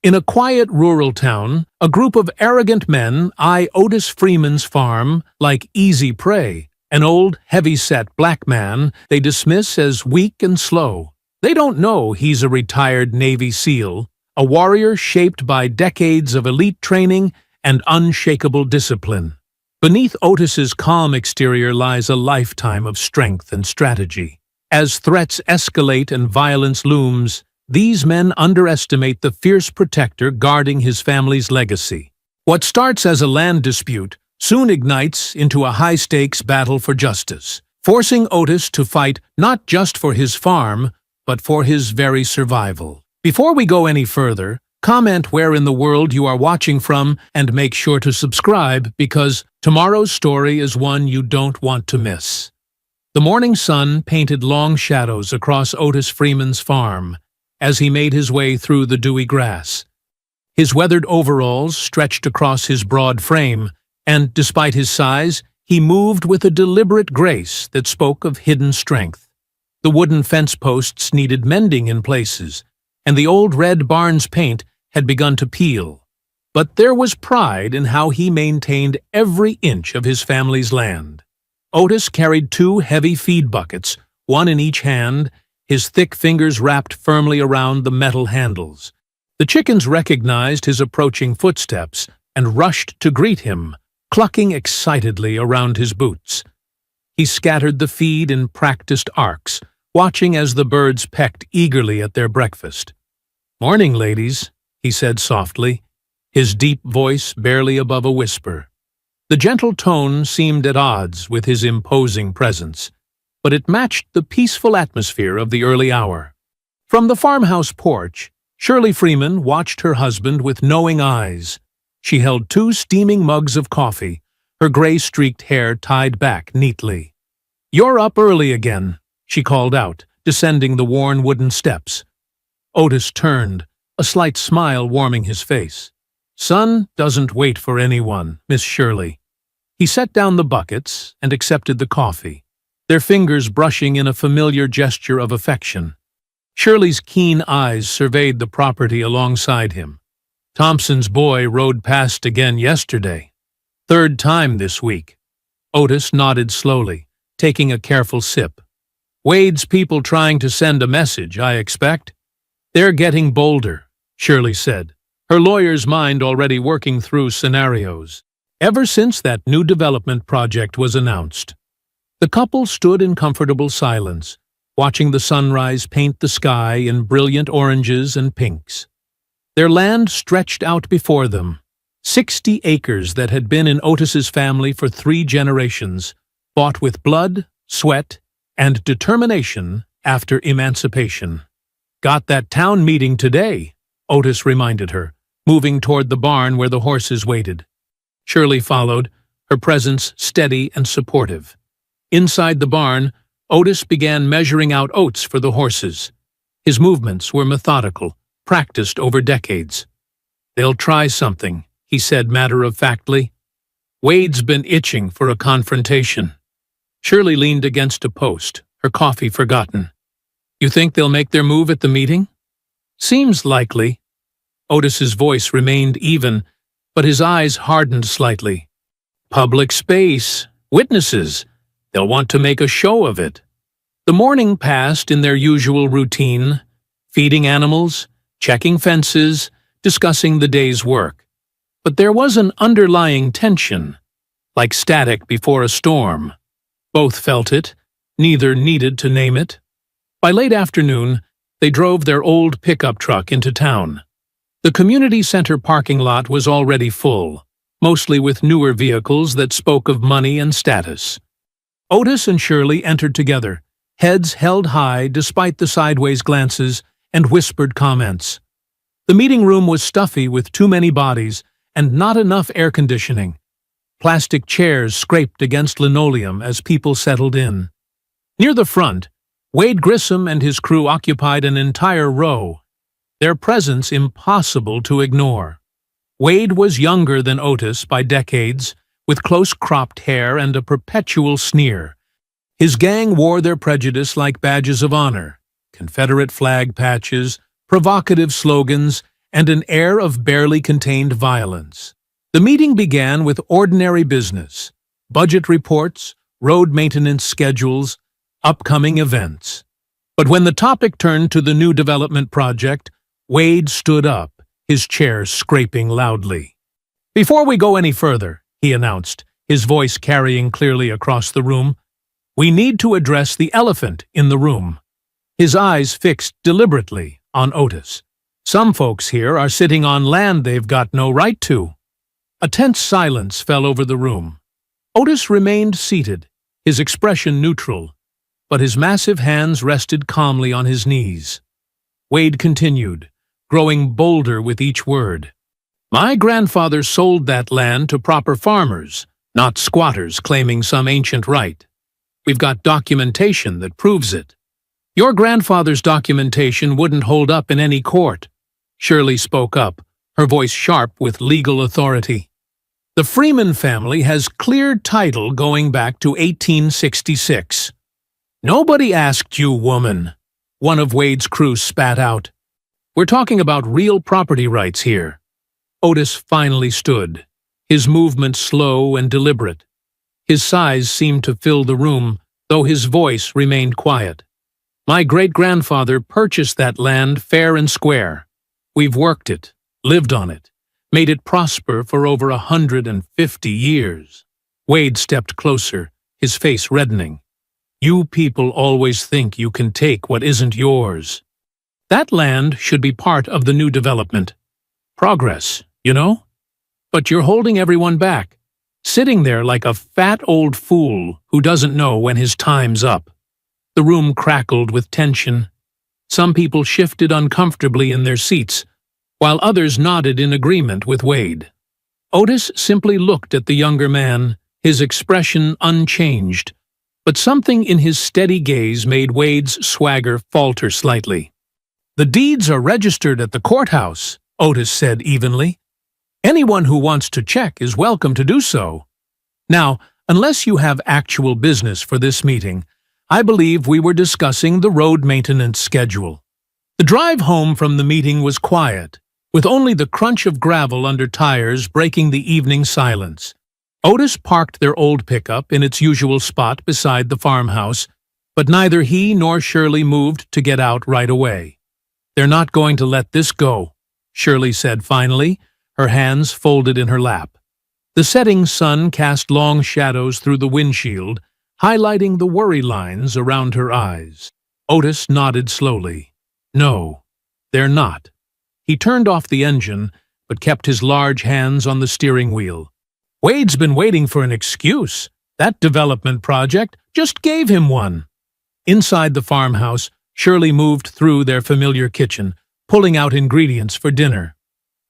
In a quiet rural town, a group of arrogant men eye Otis Freeman's farm like easy prey, an old, heavy-set black man they dismiss as weak and slow. They don't know he's a retired Navy SEAL, a warrior shaped by decades of elite training and unshakable discipline. Beneath Otis's calm exterior lies a lifetime of strength and strategy. As threats escalate and violence looms, these men underestimate the fierce protector guarding his family's legacy. What starts as a land dispute soon ignites into a high-stakes battle for justice, forcing Otis to fight not just for his farm, but for his very survival. Before we go any further, comment where in the world you are watching from and make sure to subscribe because tomorrow's story is one you don't want to miss. The morning sun painted long shadows across Otis Freeman's farm as he made his way through the dewy grass. His weathered overalls stretched across his broad frame, and despite his size, he moved with a deliberate grace that spoke of hidden strength. The wooden fence posts needed mending in places, and the old red barn's paint had begun to peel. But there was pride in how he maintained every inch of his family's land. Otis carried 2 heavy feed buckets, one in each hand, his thick fingers wrapped firmly around the metal handles. The chickens recognized his approaching footsteps and rushed to greet him, clucking excitedly around his boots. He scattered the feed in practiced arcs, watching as the birds pecked eagerly at their breakfast. "Morning, ladies," he said softly, his deep voice barely above a whisper. The gentle tone seemed at odds with his imposing presence, but it matched the peaceful atmosphere of the early hour. From the farmhouse porch, Shirley Freeman watched her husband with knowing eyes. She held 2 steaming mugs of coffee, her gray-streaked hair tied back neatly. "You're up early again," she called out, descending the worn wooden steps. Otis turned, a slight smile warming his face. "Sun doesn't wait for anyone, Miss Shirley." He set down the buckets and accepted the coffee, their fingers brushing in a familiar gesture of affection. Shirley's keen eyes surveyed the property alongside him. "Thompson's boy rode past again yesterday. 3rd time this week." Otis nodded slowly, taking a careful sip. "Wade's people trying to send a message, I expect." "They're getting bolder," Shirley said, her lawyer's mind already working through scenarios. Ever since that new development project was announced, the couple stood in comfortable silence, watching the sunrise paint the sky in brilliant oranges and pinks. Their land stretched out before them, 60 acres that had been in Otis's family for 3 generations, bought with blood, sweat, and determination after emancipation. "Got that town meeting today," Otis reminded her, moving toward the barn where the horses waited. Shirley followed, her presence steady and supportive. Inside the barn, Otis began measuring out oats for the horses. His movements were methodical, practiced over decades. "They'll try something," he said matter-of-factly. "Wade's been itching for a confrontation." Shirley leaned against a post, her coffee forgotten. "You think they'll make their move at the meeting?" "Seems likely." Otis's voice remained even, but his eyes hardened slightly. "Public space, witnesses. They'll want to make a show of it." The morning passed in their usual routine, feeding animals, checking fences, discussing the day's work. But there was an underlying tension, like static before a storm. Both felt it, neither needed to name it. By late afternoon, they drove their old pickup truck into town. The community center parking lot was already full, mostly with newer vehicles that spoke of money and status. Otis and Shirley entered together, heads held high despite the sideways glances and whispered comments. The meeting room was stuffy with too many bodies and not enough air conditioning. Plastic chairs scraped against linoleum as people settled in. Near the front, Wade Grissom and his crew occupied an entire row, their presence impossible to ignore. Wade was younger than Otis by decades, with close-cropped hair and a perpetual sneer. His gang wore their prejudice like badges of honor, Confederate flag patches, provocative slogans, and an air of barely contained violence. The meeting began with ordinary business, budget reports, road maintenance schedules, upcoming events. But when the topic turned to the new development project, Wade stood up, his chair scraping loudly. "Before we go any further," he announced, his voice carrying clearly across the room, "we need to address the elephant in the room." His eyes fixed deliberately on Otis. "Some folks here are sitting on land they've got no right to." A tense silence fell over the room. Otis remained seated, his expression neutral, but his massive hands rested calmly on his knees. Wade continued, growing bolder with each word. "My grandfather sold that land to proper farmers, not squatters claiming some ancient right. We've got documentation that proves it." "Your grandfather's documentation wouldn't hold up in any court," Shirley spoke up, her voice sharp with legal authority. "The Freeman family has clear title going back to 1866. "Nobody asked you, woman," one of Wade's crew spat out. "We're talking about real property rights here." Otis finally stood, his movement slow and deliberate. His size seemed to fill the room, though his voice remained quiet. "My great-grandfather purchased that land fair and square. We've worked it, lived on it, made it prosper for over 150 years. Wade stepped closer, his face reddening. "You people always think you can take what isn't yours. That land should be part of the new development. Progress, you know? But you're holding everyone back, sitting there like a fat old fool who doesn't know when his time's up." The room crackled with tension. Some people shifted uncomfortably in their seats, while others nodded in agreement with Wade. Otis simply looked at the younger man, his expression unchanged, but something in his steady gaze made Wade's swagger falter slightly. "The deeds are registered at the courthouse," Otis said evenly. "Anyone who wants to check is welcome to do so. Now, unless you have actual business for this meeting, I believe we were discussing the road maintenance schedule." The drive home from the meeting was quiet, with only the crunch of gravel under tires breaking the evening silence. Otis parked their old pickup in its usual spot beside the farmhouse, but neither he nor Shirley moved to get out right away. "They're not going to let this go," Shirley said finally, her hands folded in her lap. The setting sun cast long shadows through the windshield, highlighting the worry lines around her eyes. Otis nodded slowly. "No, they're not." He turned off the engine, but kept his large hands on the steering wheel. "Wade's been waiting for an excuse. That development project just gave him one." Inside the farmhouse, Shirley moved through their familiar kitchen, pulling out ingredients for dinner.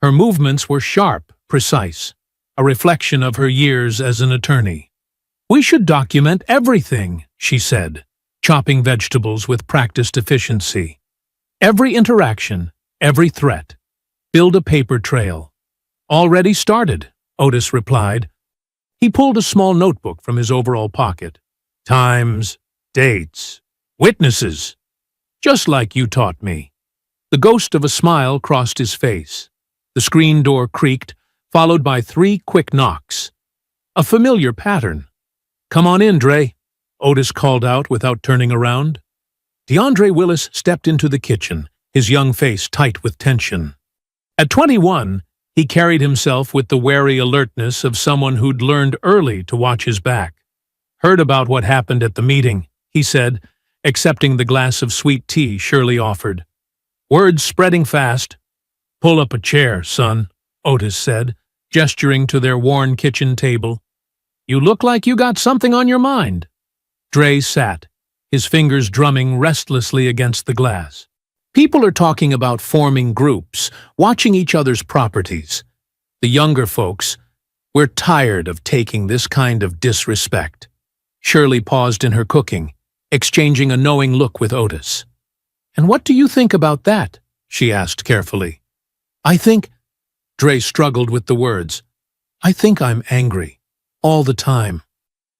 Her movements were sharp, precise, a reflection of her years as an attorney. "We should document everything," she said, chopping vegetables with practiced efficiency. "Every interaction, every threat. Build a paper trail." "Already started," Otis replied. He pulled a small notebook from his overall pocket. "Times, dates, witnesses. Just like you taught me." The ghost of a smile crossed his face. The screen door creaked, followed by 3 quick knocks. A familiar pattern. "Come on in, Dre," Otis called out without turning around. DeAndre Willis stepped into the kitchen, his young face tight with tension. At 21, he carried himself with the wary alertness of someone who'd learned early to watch his back. "Heard about what happened at the meeting," he said, accepting the glass of sweet tea Shirley offered. "Word's spreading fast." "Pull up a chair, son," Otis said, gesturing to their worn kitchen table. "You look like you got something on your mind." Dre sat, his fingers drumming restlessly against the glass. "People are talking about forming groups, watching each other's properties. The younger folks, we're tired of taking this kind of disrespect." Shirley paused in her cooking, exchanging a knowing look with Otis. "And what do you think about that?" she asked carefully. "I think—" Dre struggled with the words. "I think I'm angry. All the time.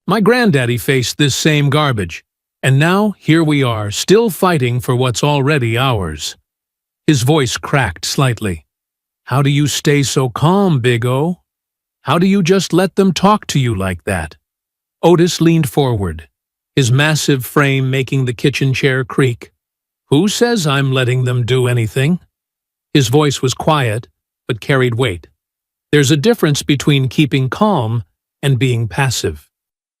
My granddaddy faced this same garbage, and now here we are, still fighting for what's already ours." His voice cracked slightly. How do you stay so calm, Big O? How do you just let them talk to you like that? Otis leaned forward, his massive frame making the kitchen chair creak. Who says I'm letting them do anything? His voice was quiet, but carried weight. There's a difference between keeping calm and being passive.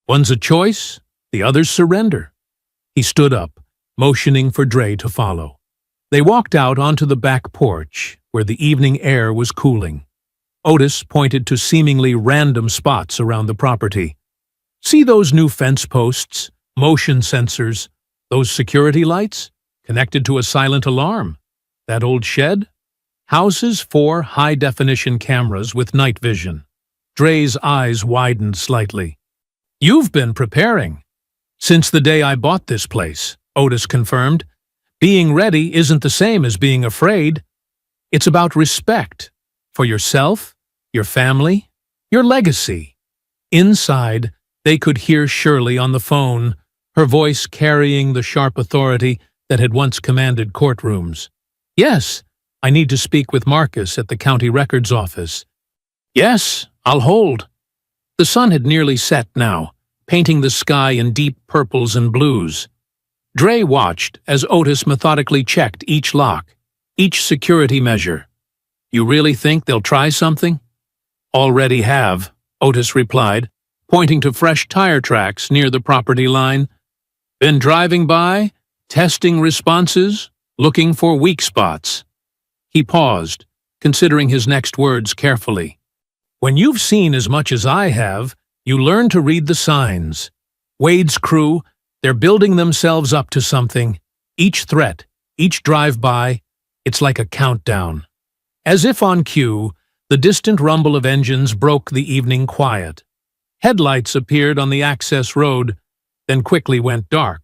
One's a choice, the other's surrender. He stood up, motioning for Dre to follow. They walked out onto the back porch, where the evening air was cooling. Otis pointed to seemingly random spots around the property. See those new fence posts, motion sensors, those security lights, connected to a silent alarm? That old shed? Houses 4 high-definition cameras with night vision. Dre's eyes widened slightly. You've been preparing. Since the day I bought this place, Otis confirmed. Being ready isn't the same as being afraid. It's about respect for yourself, your family, your legacy. Inside, they could hear Shirley on the phone, her voice carrying the sharp authority that had once commanded courtrooms. Yes, I need to speak with Marcus at the county records office. Yes, I'll hold. The sun had nearly set now, painting the sky in deep purples and blues. Dre watched as Otis methodically checked each lock, each security measure. You really think they'll try something? Already have, Otis replied, pointing to fresh tire tracks near the property line. Been driving by, testing responses, looking for weak spots. He paused, considering his next words carefully. When you've seen as much as I have, you learn to read the signs. Wade's crew, they're building themselves up to something. Each threat, each drive-by, it's like a countdown. As if on cue, the distant rumble of engines broke the evening quiet. Headlights appeared on the access road, then quickly went dark.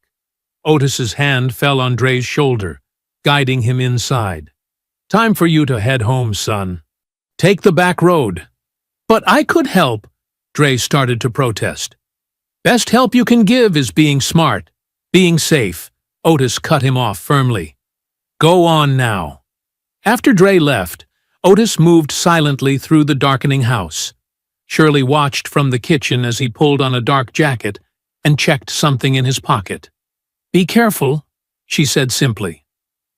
Otis's hand fell on Dre's shoulder, guiding him inside. Time for you to head home, son. Take the back road. But I could help, Dre started to protest. Best help you can give is being smart, being safe. Otis cut him off firmly. Go on now. After Dre left, Otis moved silently through the darkening house. Shirley watched from the kitchen as he pulled on a dark jacket and checked something in his pocket. Be careful, she said simply.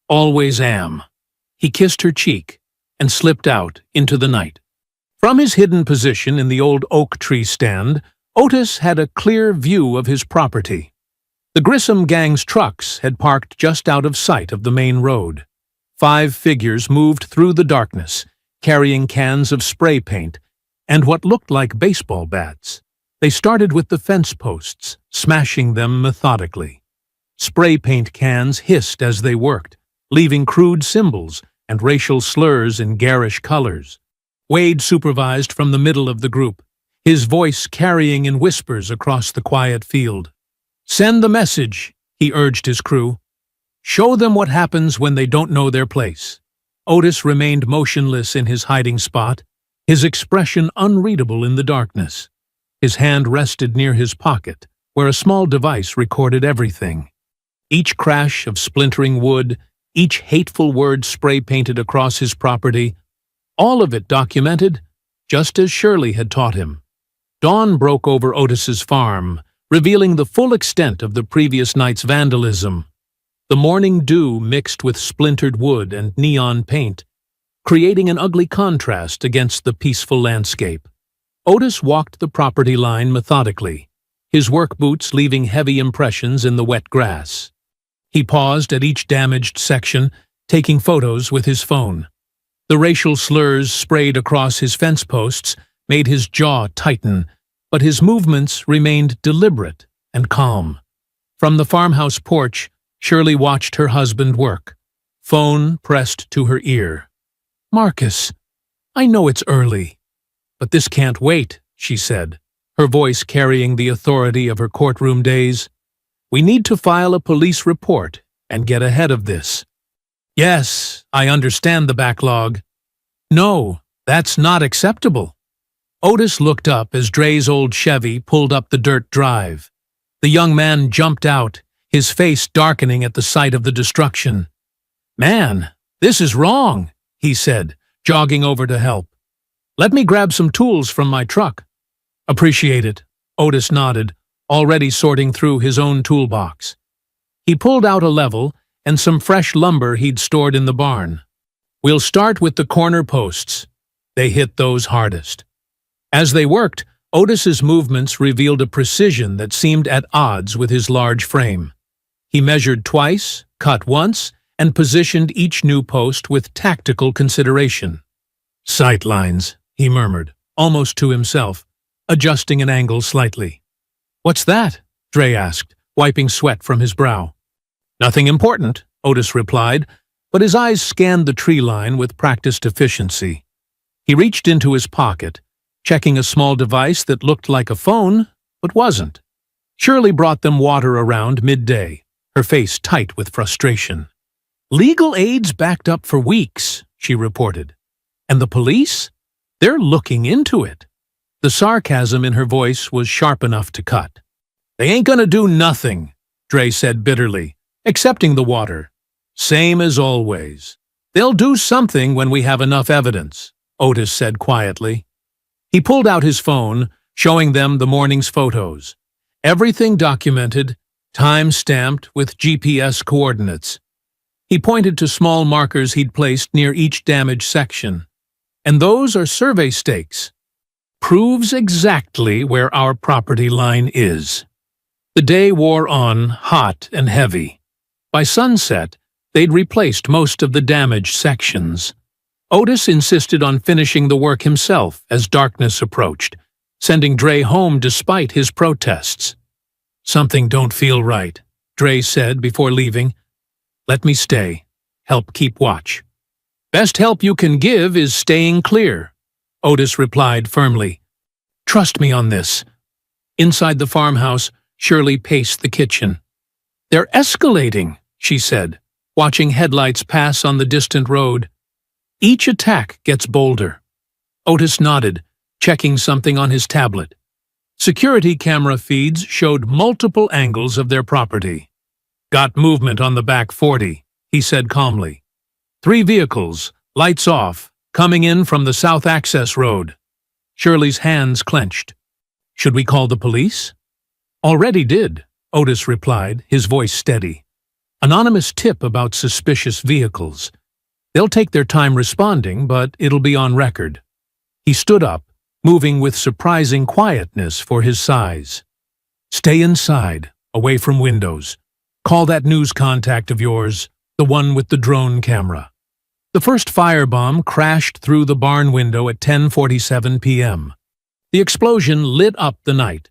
Always am. He kissed her cheek and slipped out into the night. From his hidden position in the old oak tree stand, Otis had a clear view of his property. The Grissom gang's trucks had parked just out of sight of the main road. 5 figures moved through the darkness, carrying cans of spray paint and what looked like baseball bats. They started with the fence posts, smashing them methodically. Spray paint cans hissed as they worked, leaving crude symbols and racial slurs in garish colors. Wade supervised from the middle of the group, his voice carrying in whispers across the quiet field. Send the message, he urged his crew. Show them what happens when they don't know their place. Otis remained motionless in his hiding spot, his expression unreadable in the darkness. His hand rested near his pocket, where a small device recorded everything. Each crash of splintering wood, each hateful word spray-painted across his property, all of it documented, just as Shirley had taught him. Dawn broke over Otis's farm, revealing the full extent of the previous night's vandalism. The morning dew mixed with splintered wood and neon paint, creating an ugly contrast against the peaceful landscape. Otis walked the property line methodically, his work boots leaving heavy impressions in the wet grass. He paused at each damaged section, taking photos with his phone. The racial slurs sprayed across his fence posts made his jaw tighten, but his movements remained deliberate and calm. From the farmhouse porch, Shirley watched her husband work, phone pressed to her ear. Marcus, I know it's early, but this can't wait, she said, her voice carrying the authority of her courtroom days. We need to file a police report and get ahead of this. Yes, I understand the backlog. No, that's not acceptable. Otis looked up as Dre's old Chevy pulled up the dirt drive. The young man jumped out, his face darkening at the sight of the destruction. Man, this is wrong, he said, jogging over to help. "Let me grab some tools from my truck." "Appreciate it," Otis nodded, already sorting through his own toolbox. He pulled out a level and some fresh lumber he'd stored in the barn. "We'll start with the corner posts." They hit those hardest. As they worked, Otis's movements revealed a precision that seemed at odds with his large frame. He measured twice, cut once, and positioned each new post with tactical consideration. "Sightlines," he murmured, almost to himself, adjusting an angle slightly. "What's that?" Dre asked, wiping sweat from his brow. "Nothing important," Otis replied, but his eyes scanned the tree line with practiced efficiency. He reached into his pocket, checking a small device that looked like a phone, but wasn't. Shirley brought them water around midday, her face tight with frustration. "Legal aid's backed up for weeks," she reported. "And the police? They're looking into it." The sarcasm in her voice was sharp enough to cut. "They ain't gonna do nothing," Dre said bitterly, accepting the water. "Same as always. They'll do something when we have enough evidence," Otis said quietly. He pulled out his phone, showing them the morning's photos. Everything documented, time-stamped with GPS coordinates. He pointed to small markers he'd placed near each damaged section. "And those are survey stakes. Proves exactly where our property line is." The day wore on, hot and heavy. By sunset, they'd replaced most of the damaged sections. Otis insisted on finishing the work himself as darkness approached, sending Dre home despite his protests. "Something don't feel right," Dre said before leaving. "Let me stay. Help keep watch." "Best help you can give is staying clear," Otis replied firmly. "Trust me on this." Inside the farmhouse, Shirley paced the kitchen. "They're escalating," she said, watching headlights pass on the distant road. "Each attack gets bolder." Otis nodded, checking something on his tablet. Security camera feeds showed multiple angles of their property. "Got movement on the back 40, he said calmly. 3 vehicles, lights off, coming in from the south access road." Shirley's hands clenched. "Should we call the police?" "Already did," Otis replied, his voice steady. "Anonymous tip about suspicious vehicles. They'll take their time responding, but it'll be on record." He stood up, moving with surprising quietness for his size. "Stay inside, away from windows. Call that news contact of yours, the one with the drone camera." The first firebomb crashed through the barn window at 10:47 p.m. The explosion lit up the night,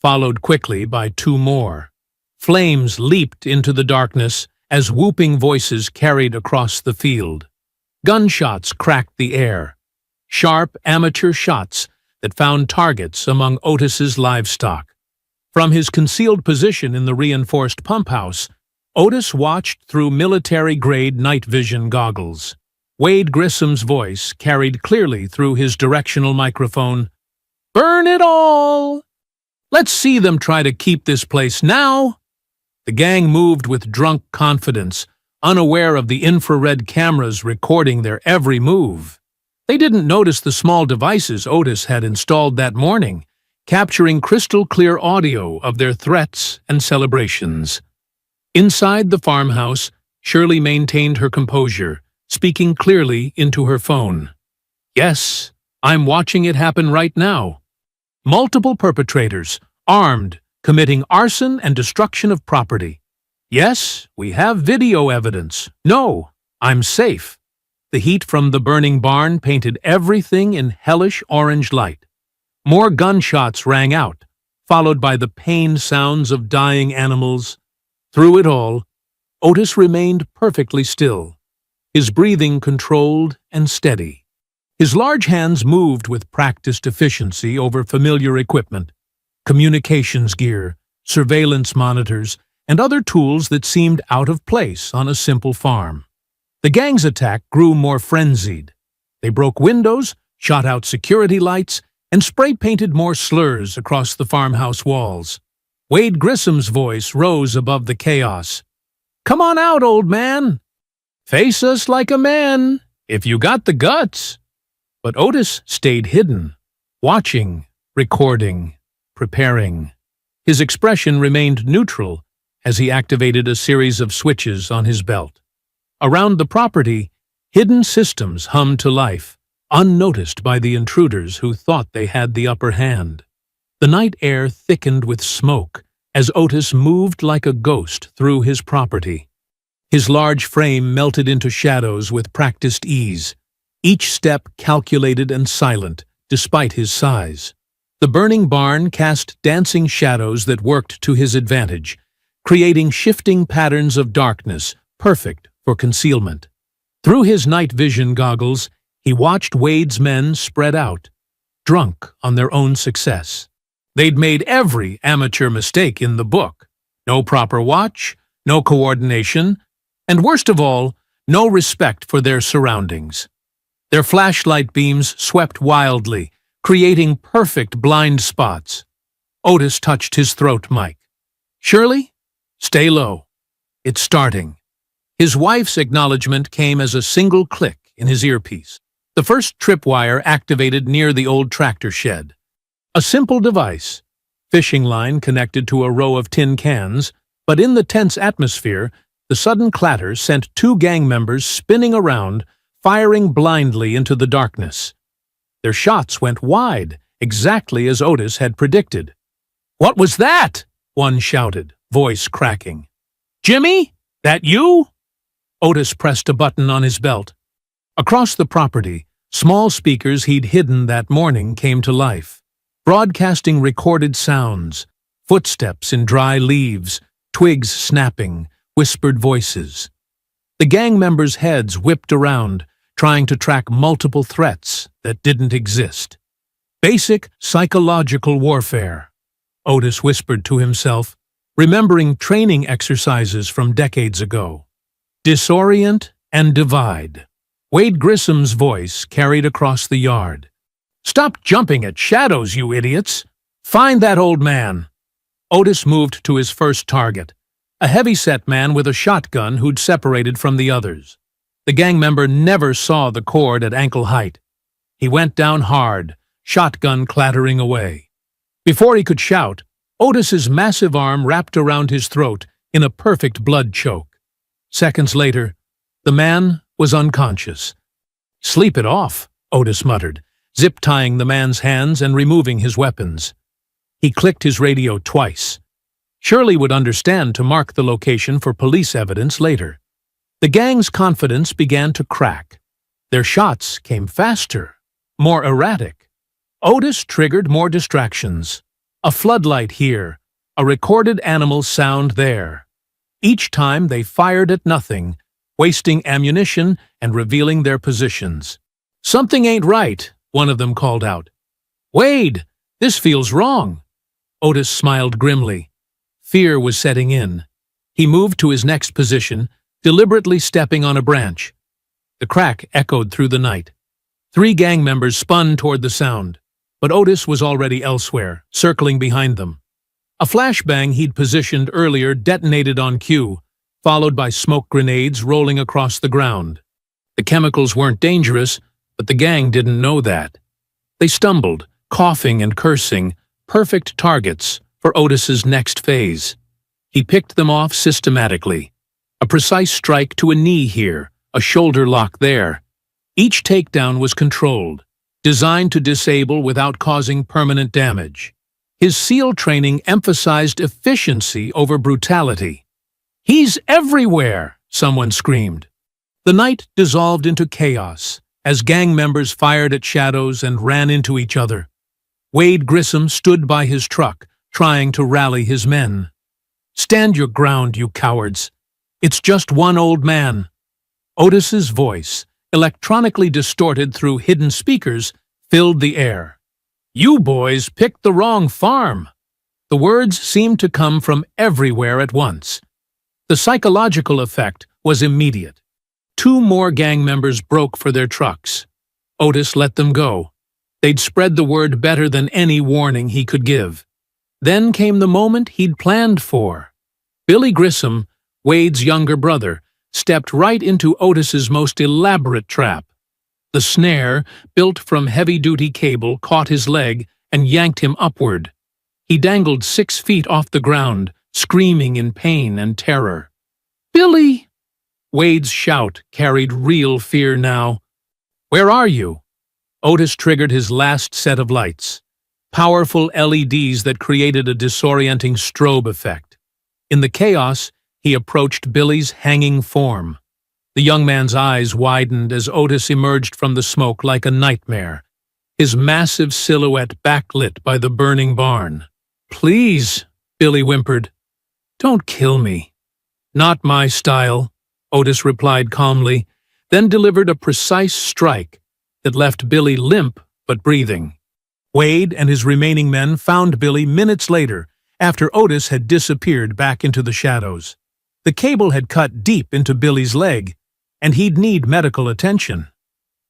followed quickly by 2 more. Flames leaped into the darkness as whooping voices carried across the field. Gunshots cracked the air, sharp amateur shots that found targets among Otis's livestock. From his concealed position in the reinforced pump house, Otis watched through military-grade night vision goggles. Wade Grissom's voice carried clearly through his directional microphone. "Burn it all! Let's see them try to keep this place now!" The gang moved with drunk confidence, unaware of the infrared cameras recording their every move. They didn't notice the small devices Otis had installed that morning, capturing crystal-clear audio of their threats and celebrations. Inside the farmhouse, Shirley maintained her composure, speaking clearly into her phone. "Yes, I'm watching it happen right now. Multiple perpetrators, armed, committing arson and destruction of property. Yes, we have video evidence. No, I'm safe." The heat from the burning barn painted everything in hellish orange light. More gunshots rang out, followed by the pained sounds of dying animals. Through it all, Otis remained perfectly still, his breathing controlled and steady. His large hands moved with practiced efficiency over familiar equipment, communications gear, surveillance monitors, and other tools that seemed out of place on a simple farm. The gang's attack grew more frenzied. They broke windows, shot out security lights, and spray-painted more slurs across the farmhouse walls. Wade Grissom's voice rose above the chaos. "Come on out, old man! Face us like a man! if you got the guts. But Otis stayed hidden, watching, recording, preparing. His expression remained neutral as he activated a series of switches on his belt. Around the property, hidden systems hummed to life, unnoticed by the intruders who thought they had the upper hand. The night air thickened with smoke as Otis moved like a ghost through his property. His large frame melted into shadows with practiced ease, each step calculated and silent, despite his size. The burning barn cast dancing shadows that worked to his advantage, creating shifting patterns of darkness, perfect for concealment. Through his night vision goggles, he watched Wade's men spread out, drunk on their own success. They'd made every amateur mistake in the book. No proper watch, no coordination, and worst of all, no respect for their surroundings. Their flashlight beams swept wildly, creating perfect blind spots. Otis touched his throat mic. "Shirley, stay low. It's starting." His wife's acknowledgement came as a single click in his earpiece. The first tripwire activated near the old tractor shed. A simple device, fishing line connected to a row of tin cans, but in the tense atmosphere, the sudden clatter sent two gang members spinning around, firing blindly into the darkness. Their shots went wide, exactly as Otis had predicted. "What was that?" one shouted, voice cracking. "Jimmy? That you?" Otis pressed a button on his belt. Across the property, small speakers he'd hidden that morning came to life, broadcasting recorded sounds, footsteps in dry leaves, twigs snapping, whispered voices. The gang members' heads whipped around, trying to track multiple threats that didn't exist. Basic psychological warfare, Otis whispered to himself, remembering training exercises from decades ago. Disorient and divide. Wade Grissom's voice carried across the yard. "Stop jumping at shadows, you idiots! Find that old man!" Otis moved to his first target, a heavy-set man with a shotgun who'd separated from the others. The gang member never saw the cord at ankle height. He went down hard, shotgun clattering away. Before he could shout, Otis's massive arm wrapped around his throat in a perfect blood choke. Seconds later, the man was unconscious. "Sleep it off," Otis muttered, zip-tying the man's hands and removing his weapons. He clicked his radio twice. Shirley would understand to mark the location for police evidence later. The gang's confidence began to crack. Their shots came faster, more erratic. Otis triggered more distractions. A floodlight here, a recorded animal sound there. Each time they fired at nothing, wasting ammunition and revealing their positions. "Something ain't right," one of them called out. "Wade, this feels wrong." Otis smiled grimly. Fear was setting in. He moved to his next position, deliberately stepping on a branch. The crack echoed through the night. 3 gang members spun toward the sound, but Otis was already elsewhere, circling behind them. A flashbang he'd positioned earlier detonated on cue, followed by smoke grenades rolling across the ground. The chemicals weren't dangerous, but the gang didn't know that. They stumbled, coughing and cursing, perfect targets for Otis's next phase. He picked them off systematically. A precise strike to a knee here, a shoulder lock there. Each takedown was controlled, designed to disable without causing permanent damage. His SEAL training emphasized efficiency over brutality. "He's everywhere!" someone screamed. The night dissolved into chaos as gang members fired at shadows and ran into each other. Wade Grissom stood by his truck, trying to rally his men. "Stand your ground, you cowards. It's just one old man." Otis's voice, electronically distorted through hidden speakers, filled the air. "You boys picked the wrong farm." The words seemed to come from everywhere at once. The psychological effect was immediate. 2 more gang members broke for their trucks. Otis let them go. They'd spread the word better than any warning he could give. Then came the moment he'd planned for. Billy Grissom, Wade's younger brother, stepped right into Otis's most elaborate trap. The snare, built from heavy-duty cable, caught his leg and yanked him upward. He dangled 6 feet off the ground, screaming in pain and terror. "Billy!" Wade's shout carried real fear now. "Where are you?" Otis triggered his last set of lights, powerful LEDs that created a disorienting strobe effect. In the chaos, he approached Billy's hanging form. The young man's eyes widened as Otis emerged from the smoke like a nightmare, his massive silhouette backlit by the burning barn. "Please," Billy whimpered. "Don't kill me." "Not my style," Otis replied calmly, then delivered a precise strike that left Billy limp but breathing. Wade and his remaining men found Billy minutes later, after Otis had disappeared back into the shadows. The cable had cut deep into Billy's leg, and he'd need medical attention.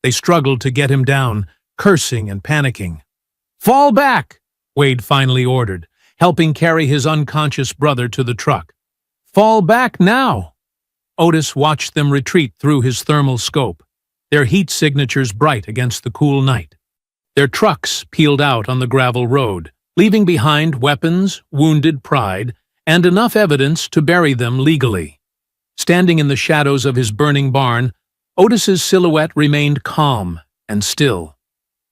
They struggled to get him down, cursing and panicking. "Fall back!" Wade finally ordered, helping carry his unconscious brother to the truck. "Fall back now!" Otis watched them retreat through his thermal scope, their heat signatures bright against the cool night. Their trucks peeled out on the gravel road, leaving behind weapons, wounded pride, and enough evidence to bury them legally. Standing in the shadows of his burning barn, Otis's silhouette remained calm and still.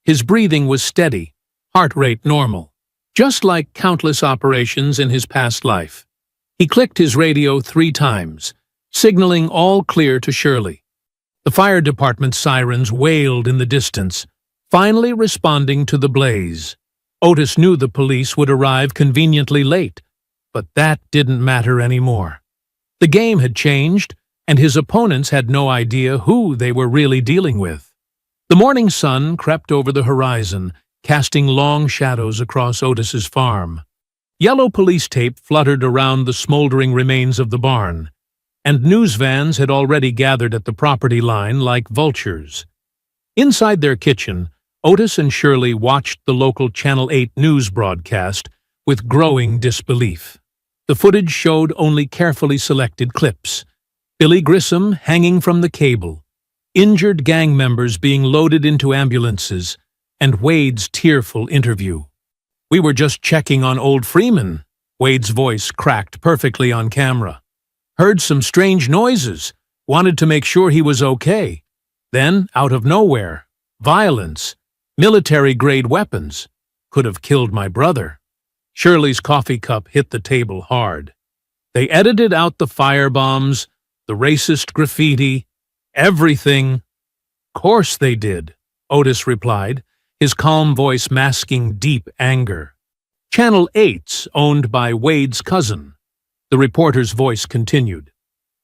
His breathing was steady, heart rate normal, just like countless operations in his past life. He clicked his radio 3 times, signaling all clear to Shirley. The fire department's sirens wailed in the distance, finally responding to the blaze. Otis knew the police would arrive conveniently late, but that didn't matter anymore. The game had changed, and his opponents had no idea who they were really dealing with. The morning sun crept over the horizon, casting long shadows across Otis's farm. Yellow police tape fluttered around the smoldering remains of the barn, and news vans had already gathered at the property line like vultures. Inside their kitchen, Otis and Shirley watched the local Channel 8 news broadcast with growing disbelief. The footage showed only carefully selected clips. Billy Grissom hanging from the cable, injured gang members being loaded into ambulances, and Wade's tearful interview. "We were just checking on old Freeman," Wade's voice cracked perfectly on camera. "Heard some strange noises, wanted to make sure he was okay. Then, out of nowhere, violence, military-grade weapons. Could have killed my brother." Shirley's coffee cup hit the table hard. "They edited out the firebombs, the racist graffiti, everything." "Course they did," Otis replied, his calm voice masking deep anger. "Channel 8's owned by Wade's cousin," the reporter's voice continued.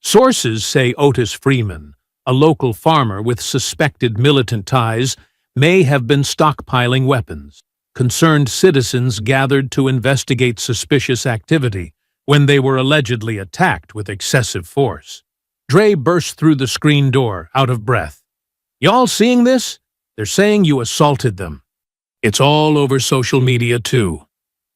"Sources say Otis Freeman, a local farmer with suspected militant ties, may have been stockpiling weapons. Concerned citizens gathered to investigate suspicious activity when they were allegedly attacked with excessive force." Dre burst through the screen door, out of breath. "Y'all seeing this? They're saying you assaulted them." "It's all over social media, too."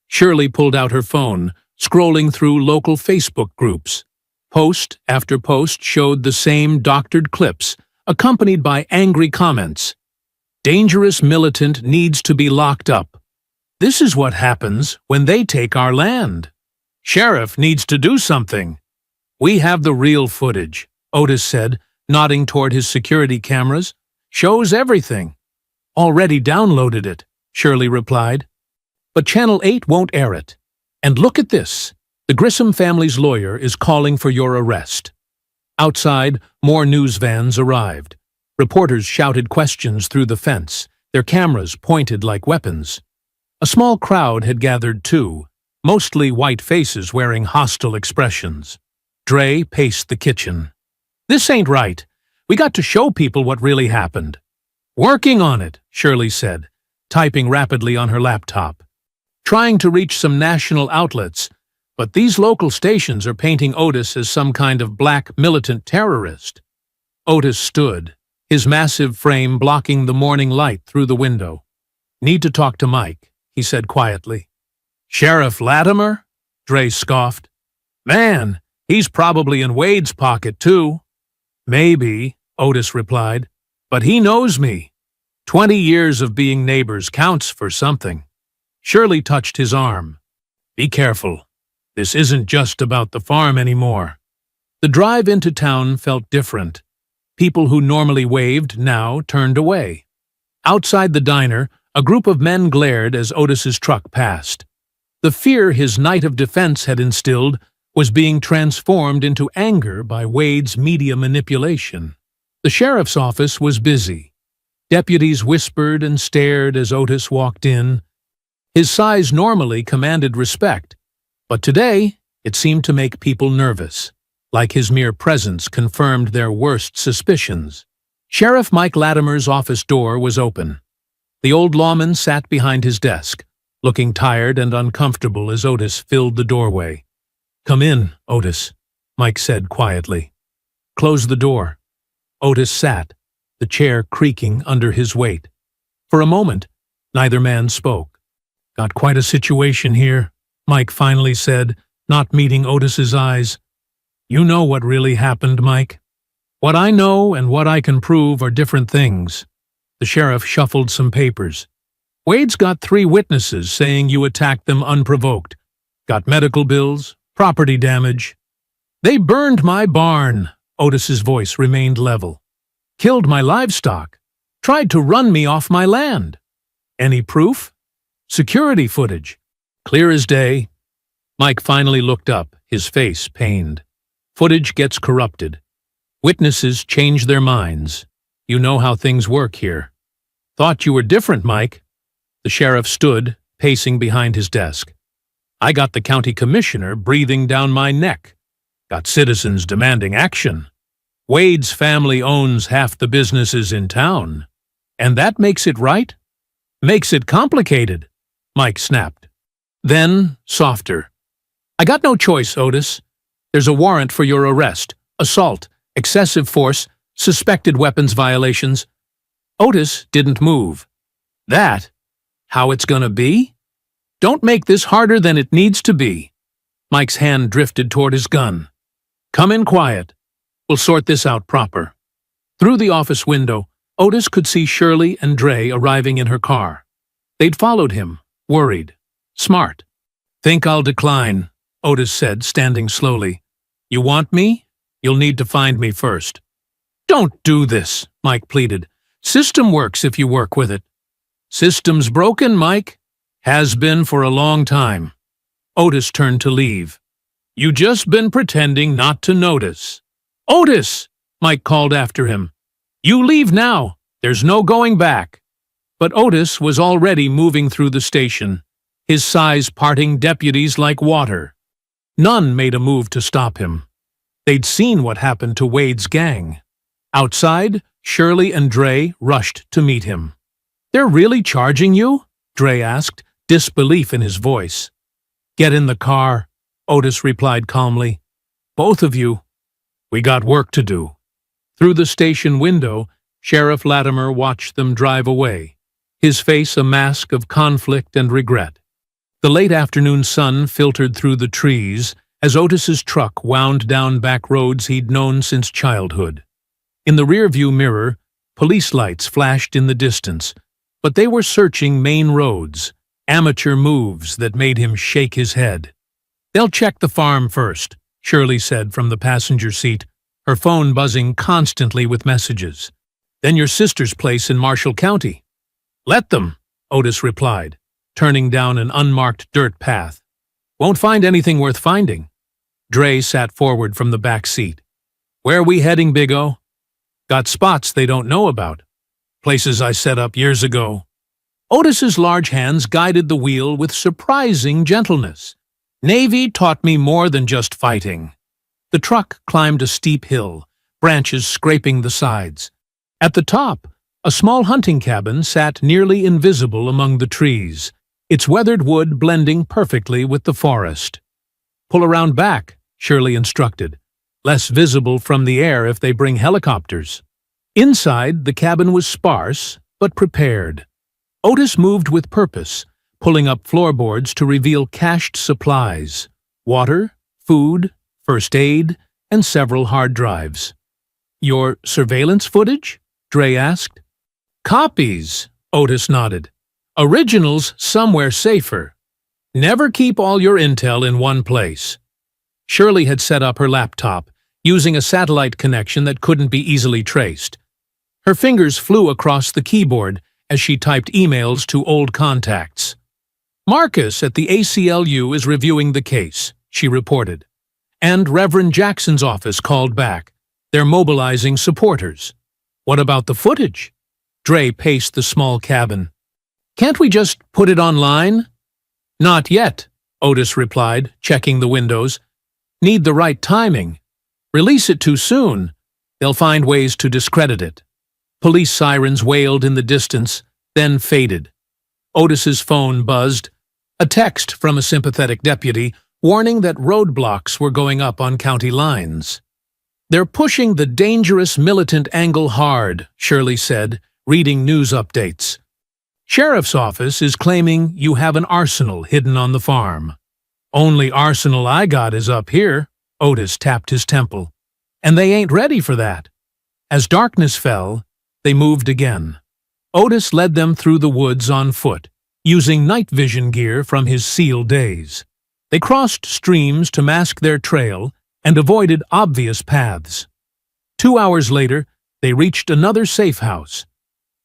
Shirley pulled out her phone, scrolling through local Facebook groups. Post after post showed the same doctored clips, accompanied by angry comments. "Dangerous militant needs to be locked up. This is what happens when they take our land. Sheriff needs to do something." "We have the real footage," Otis said, nodding toward his security cameras. "Shows everything." "Already downloaded it," Shirley replied. "But Channel 8 won't air it. And look at this. The Grissom family's lawyer is calling for your arrest." Outside, more news vans arrived. Reporters shouted questions through the fence, their cameras pointed like weapons. A small crowd had gathered too, mostly white faces wearing hostile expressions. Dre paced the kitchen. "This ain't right. We got to show people what really happened." "Working on it," Shirley said, typing rapidly on her laptop. "Trying to reach some national outlets, but these local stations are painting Otis as some kind of black militant terrorist." Otis stood, his massive frame blocking the morning light through the window. "Need to talk to Mike," he said quietly. "Sheriff Latimer?" Dre scoffed. "Man, he's probably in Wade's pocket, too." "Maybe," Otis replied, But he knows me. 20 years of being neighbors counts for something. Shirley touched his arm. Be careful. This isn't just about the farm anymore. The drive into town felt different. People who normally waved now turned away. Outside the diner, a group of men glared as Otis's truck passed. The fear his night of defense had instilled was being transformed into anger by Wade's media manipulation. The sheriff's office was busy. Deputies whispered and stared as Otis walked in. His size normally commanded respect, but today it seemed to make people nervous, like his mere presence confirmed their worst suspicions. Sheriff Mike Latimer's office door was open. The old lawman sat behind his desk, looking tired and uncomfortable as Otis filled the doorway. "Come in, Otis," Mike said quietly. "Close the door." Otis sat, the chair creaking under his weight. For a moment, neither man spoke. "Got quite a situation here," Mike finally said, not meeting Otis's eyes. "You know what really happened, Mike. What I know and what I can prove are different things." The sheriff shuffled some papers. "Wade's got 3 witnesses saying you attacked them unprovoked. Got medical bills, property damage. They burned my barn." Otis's voice remained level. "Killed my livestock. Tried to run me off my land. Any proof?" "Security footage. Clear as day." Mike finally looked up, his face pained. "Footage gets corrupted. Witnesses change their minds. You know how things work here." "Thought you were different, Mike." The sheriff stood, pacing behind his desk. "I got the county commissioner breathing down my neck. Got citizens demanding action. Wade's family owns half the businesses in town. And that makes it right? Makes it complicated," Mike snapped. Then, softer. "I got no choice, Otis. There's a warrant for your arrest. Assault, excessive force, suspected weapons violations." Otis didn't move. "That? How it's gonna be? Don't make this harder than it needs to be." Mike's hand drifted toward his gun. "Come in quiet. We'll sort this out proper." Through the office window, Otis could see Shirley and Dre arriving in her car. They'd followed him, worried, smart. "Think I'll decline," Otis said, standing slowly. "You want me? You'll need to find me first." "Don't do this," Mike pleaded. "System works if you work with it." "System's broken, Mike. Has been for a long time." Otis turned to leave. "You just been pretending not to notice." "Otis!" Mike called after him. "You leave now. There's no going back." But Otis was already moving through the station, his size parting deputies like water. None made a move to stop him. They'd seen what happened to Wade's gang. Outside, Shirley and Dre rushed to meet him. "They're really charging you?" Dre asked, disbelief in his voice. "Get in the car," Otis replied calmly. "Both of you. We got work to do." Through the station window, Sheriff Latimer watched them drive away, his face a mask of conflict and regret. The late afternoon sun filtered through the trees as Otis's truck wound down back roads he'd known since childhood. In the rearview mirror, police lights flashed in the distance, but they were searching main roads, amateur moves that made him shake his head. "They'll check the farm first," Shirley said from the passenger seat, her phone buzzing constantly with messages. "Then your sister's place in Marshall County." "Let them," Otis replied, turning down an unmarked dirt path. "Won't find anything worth finding." Dre sat forward from the back seat. "Where are we heading, Big O?" "Got spots they don't know about. Places I set up years ago." Otis's large hands guided the wheel with surprising gentleness. "Navy taught me more than just fighting." The truck climbed a steep hill, branches scraping the sides. At the top, a small hunting cabin sat nearly invisible among the trees, its weathered wood blending perfectly with the forest. "Pull around back," Shirley instructed. "Less visible from the air if they bring helicopters." Inside, the cabin was sparse, but prepared. Otis moved with purpose, pulling up floorboards to reveal cached supplies: water, food, first aid, and several hard drives. "Your surveillance footage?" Dre asked. Copies, Otis nodded. Originals somewhere safer. Never keep all your intel in one place. Shirley had set up her laptop, using a satellite connection that couldn't be easily traced. Her fingers flew across the keyboard as she typed emails to old contacts. Marcus at the ACLU is reviewing the case, she reported. And Reverend Jackson's office called back. They're mobilizing supporters. What about the footage? Dre paced the small cabin. Can't we just put it online? Not yet, Otis replied, checking the windows. Need the right timing. Release it too soon. They'll find ways to discredit it. Police sirens wailed in the distance, then faded. Otis's phone buzzed. A text from a sympathetic deputy warning that roadblocks were going up on county lines. They're pushing the dangerous militant angle hard, Shirley said, reading news updates. Sheriff's office is claiming you have an arsenal hidden on the farm. Only arsenal I got is up here, Otis tapped his temple. And they ain't ready for that. As darkness fell, they moved again. Otis led them through the woods on foot, using night vision gear from his SEAL days. They crossed streams to mask their trail and avoided obvious paths. 2 hours later, they reached another safe house.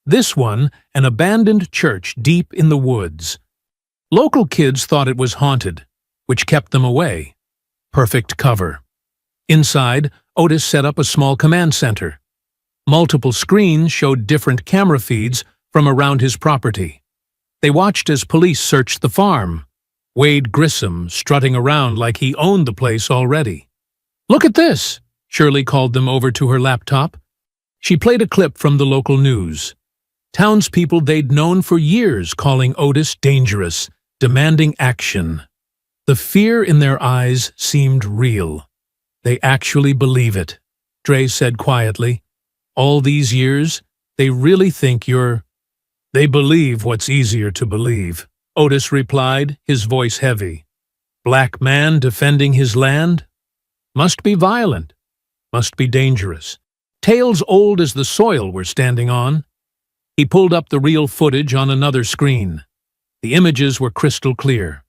This one, an abandoned church deep in the woods. Local kids thought it was haunted, which kept them away. Perfect cover. Inside, Otis set up a small command center. Multiple screens showed different camera feeds from around his property. They watched as police searched the farm. Wade Grissom strutting around like he owned the place already. Look at this, Shirley called them over to her laptop. She played a clip from the local news. Townspeople they'd known for years calling Otis dangerous, demanding action. The fear in their eyes seemed real. They actually believe it, Dre said quietly. All these years, they really think you're... They believe what's easier to believe, Otis replied, his voice heavy. Black man defending his land? Must be violent. Must be dangerous. Tales old as the soil we're standing on. He pulled up the real footage on another screen. The images were crystal clear.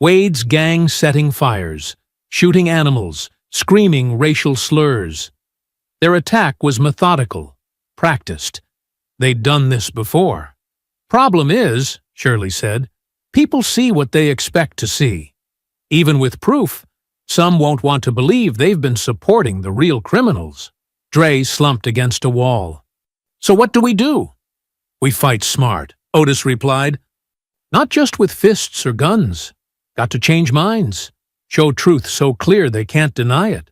Wade's gang setting fires, shooting animals, screaming racial slurs. Their attack was methodical, practiced. They'd done this before. Problem is, Shirley said, people see what they expect to see. Even with proof, some won't want to believe they've been supporting the real criminals. Dre slumped against a wall. So what do? We fight smart, Otis replied. Not just with fists or guns. Got to change minds. Show truth so clear they can't deny it.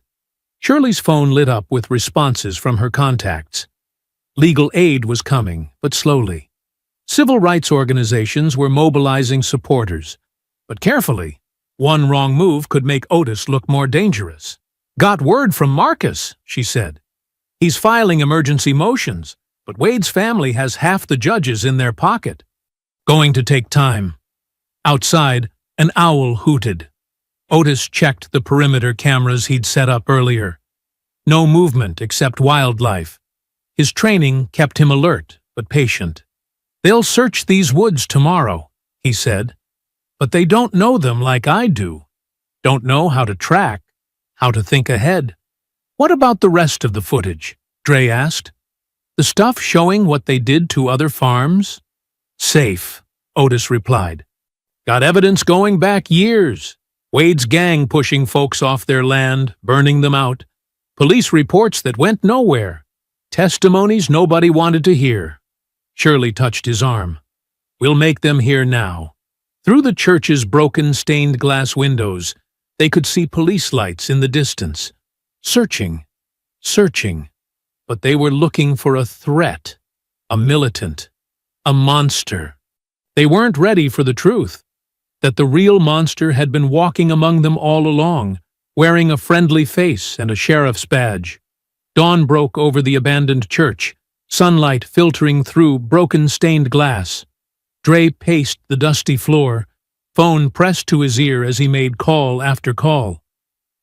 Shirley's phone lit up with responses from her contacts. Legal aid was coming, but slowly. Civil rights organizations were mobilizing supporters. But carefully, one wrong move could make Otis look more dangerous. Got word from Marcus, she said. He's filing emergency motions, but Wade's family has half the judges in their pocket. Going to take time. Outside, an owl hooted. Otis checked the perimeter cameras he'd set up earlier. No movement except wildlife. His training kept him alert, but patient. They'll search these woods tomorrow, he said. But they don't know them like I do. Don't know how to track, how to think ahead. What about the rest of the footage? Dre asked. The stuff showing what they did to other farms? Safe, Otis replied. Got evidence going back years. Wade's gang pushing folks off their land, burning them out. Police reports that went nowhere. Testimonies nobody wanted to hear. Shirley touched his arm. We'll make them hear now. Through the church's broken stained glass windows, they could see police lights in the distance. Searching. But they were looking for a threat, a militant, a monster. They weren't ready for the truth, that the real monster had been walking among them all along, wearing a friendly face and a sheriff's badge. Dawn broke over the abandoned church, sunlight filtering through broken stained glass. Dre paced the dusty floor, phone pressed to his ear as he made call after call.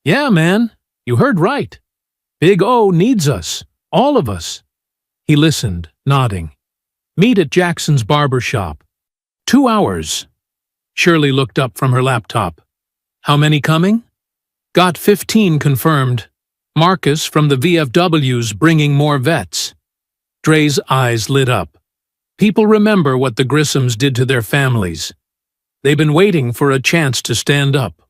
Yeah, man, you heard right. Big O needs us, all of us. He listened, nodding. Meet at Jackson's barber shop. 2 hours. Shirley looked up from her laptop. How many coming? Got 15 confirmed. Marcus from the VFW's bringing more vets. Dre's eyes lit up. People remember what the Grissams did to their families. They've been waiting for a chance to stand up.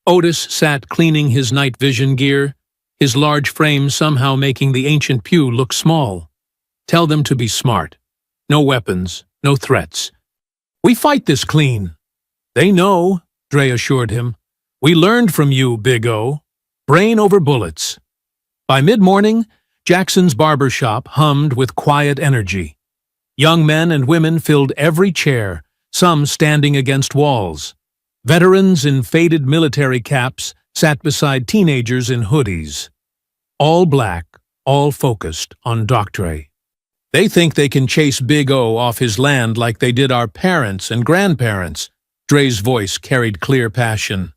Otis sat cleaning his night vision gear, his large frame somehow making the ancient pew look small. Tell them to be smart. No weapons, no threats. We fight this clean. They know, Dre assured him. We learned from you, Big O. Brain over bullets. By mid-morning, Jackson's barber shop hummed with quiet energy. Young men and women filled every chair, some standing against walls. Veterans in faded military caps sat beside teenagers in hoodies. All black, all focused on Dre. They think they can chase Big O off his land like they did our parents and grandparents. Dre's voice carried clear passion.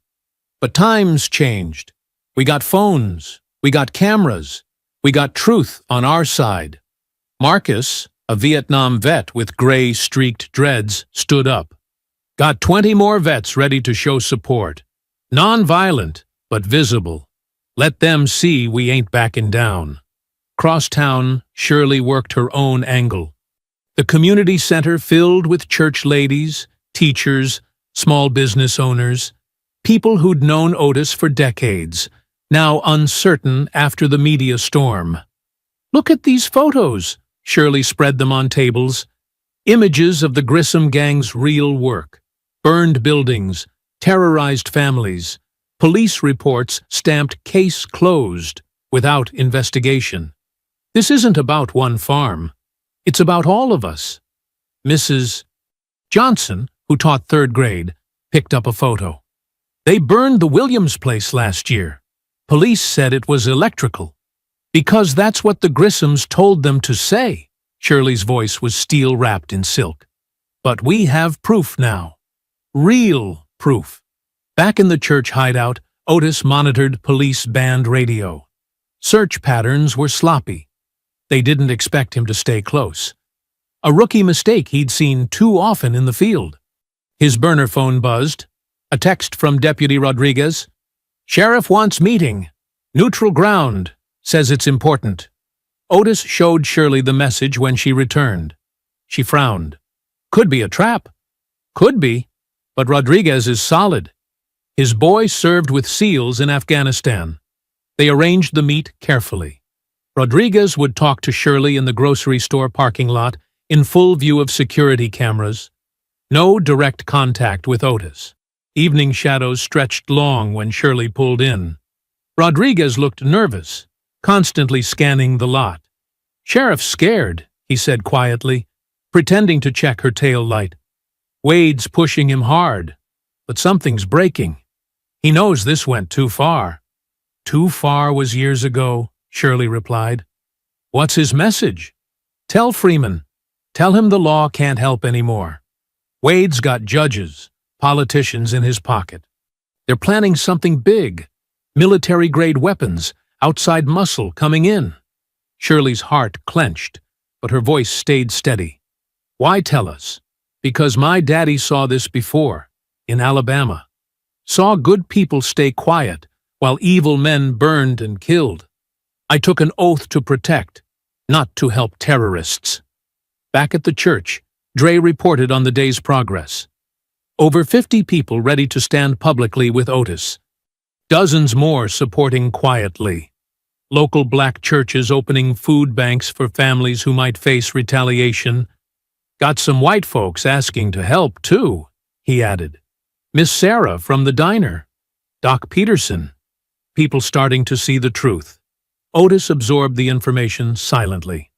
But times changed. We got phones. We got cameras. We got truth on our side. Marcus, a Vietnam vet with gray-streaked dreads, stood up. Got 20 more vets ready to show support. Non-violent, but visible. Let them see we ain't backing down. Cross town, Shirley worked her own angle. The community center filled with church ladies, teachers, small business owners, people who'd known Otis for decades, now uncertain after the media storm. Look at these photos, Shirley spread them on tables. Images of the Grissom gang's real work. Burned buildings, terrorized families, police reports stamped case closed without investigation. This isn't about one farm. It's about all of us. Mrs. Johnson, who taught 3rd grade, picked up a photo. They burned the Williams place last year. Police said it was electrical. Because that's what the Grissams told them to say. Shirley's voice was steel-wrapped in silk. But we have proof now. Real proof. Back in the church hideout, Otis monitored police band radio. Search patterns were sloppy. They didn't expect him to stay close. A rookie mistake he'd seen too often in the field. His burner phone buzzed. A text from Deputy Rodriguez. Sheriff wants meeting. Neutral ground. Says it's important. Otis showed Shirley the message when she returned. She frowned. Could be a trap. Could be. But Rodriguez is solid. His boy served with SEALs in Afghanistan. They arranged the meet carefully. Rodriguez would talk to Shirley in the grocery store parking lot in full view of security cameras. No direct contact with Otis. Evening shadows stretched long when Shirley pulled in. Rodriguez looked nervous, constantly scanning the lot. Sheriff's scared, he said quietly, pretending to check her tail light. Wade's pushing him hard, but something's breaking. He knows this went too far. Too far was years ago, Shirley replied. What's his message? Tell Freeman. Tell him the law can't help anymore. Wade's got judges, politicians in his pocket. They're planning something big. Military-grade weapons, outside muscle coming in. Shirley's heart clenched, but her voice stayed steady. Why tell us? Because my daddy saw this before, in Alabama. Saw good people stay quiet while evil men burned and killed. I took an oath to protect, not to help terrorists. Back at the church, Dre reported on the day's progress. Over 50 people ready to stand publicly with Otis. Dozens more supporting quietly. Local black churches opening food banks for families who might face retaliation. Got some white folks asking to help, too, he added. Miss Sarah from the diner. Doc Peterson. People starting to see the truth. Otis absorbed the information silently.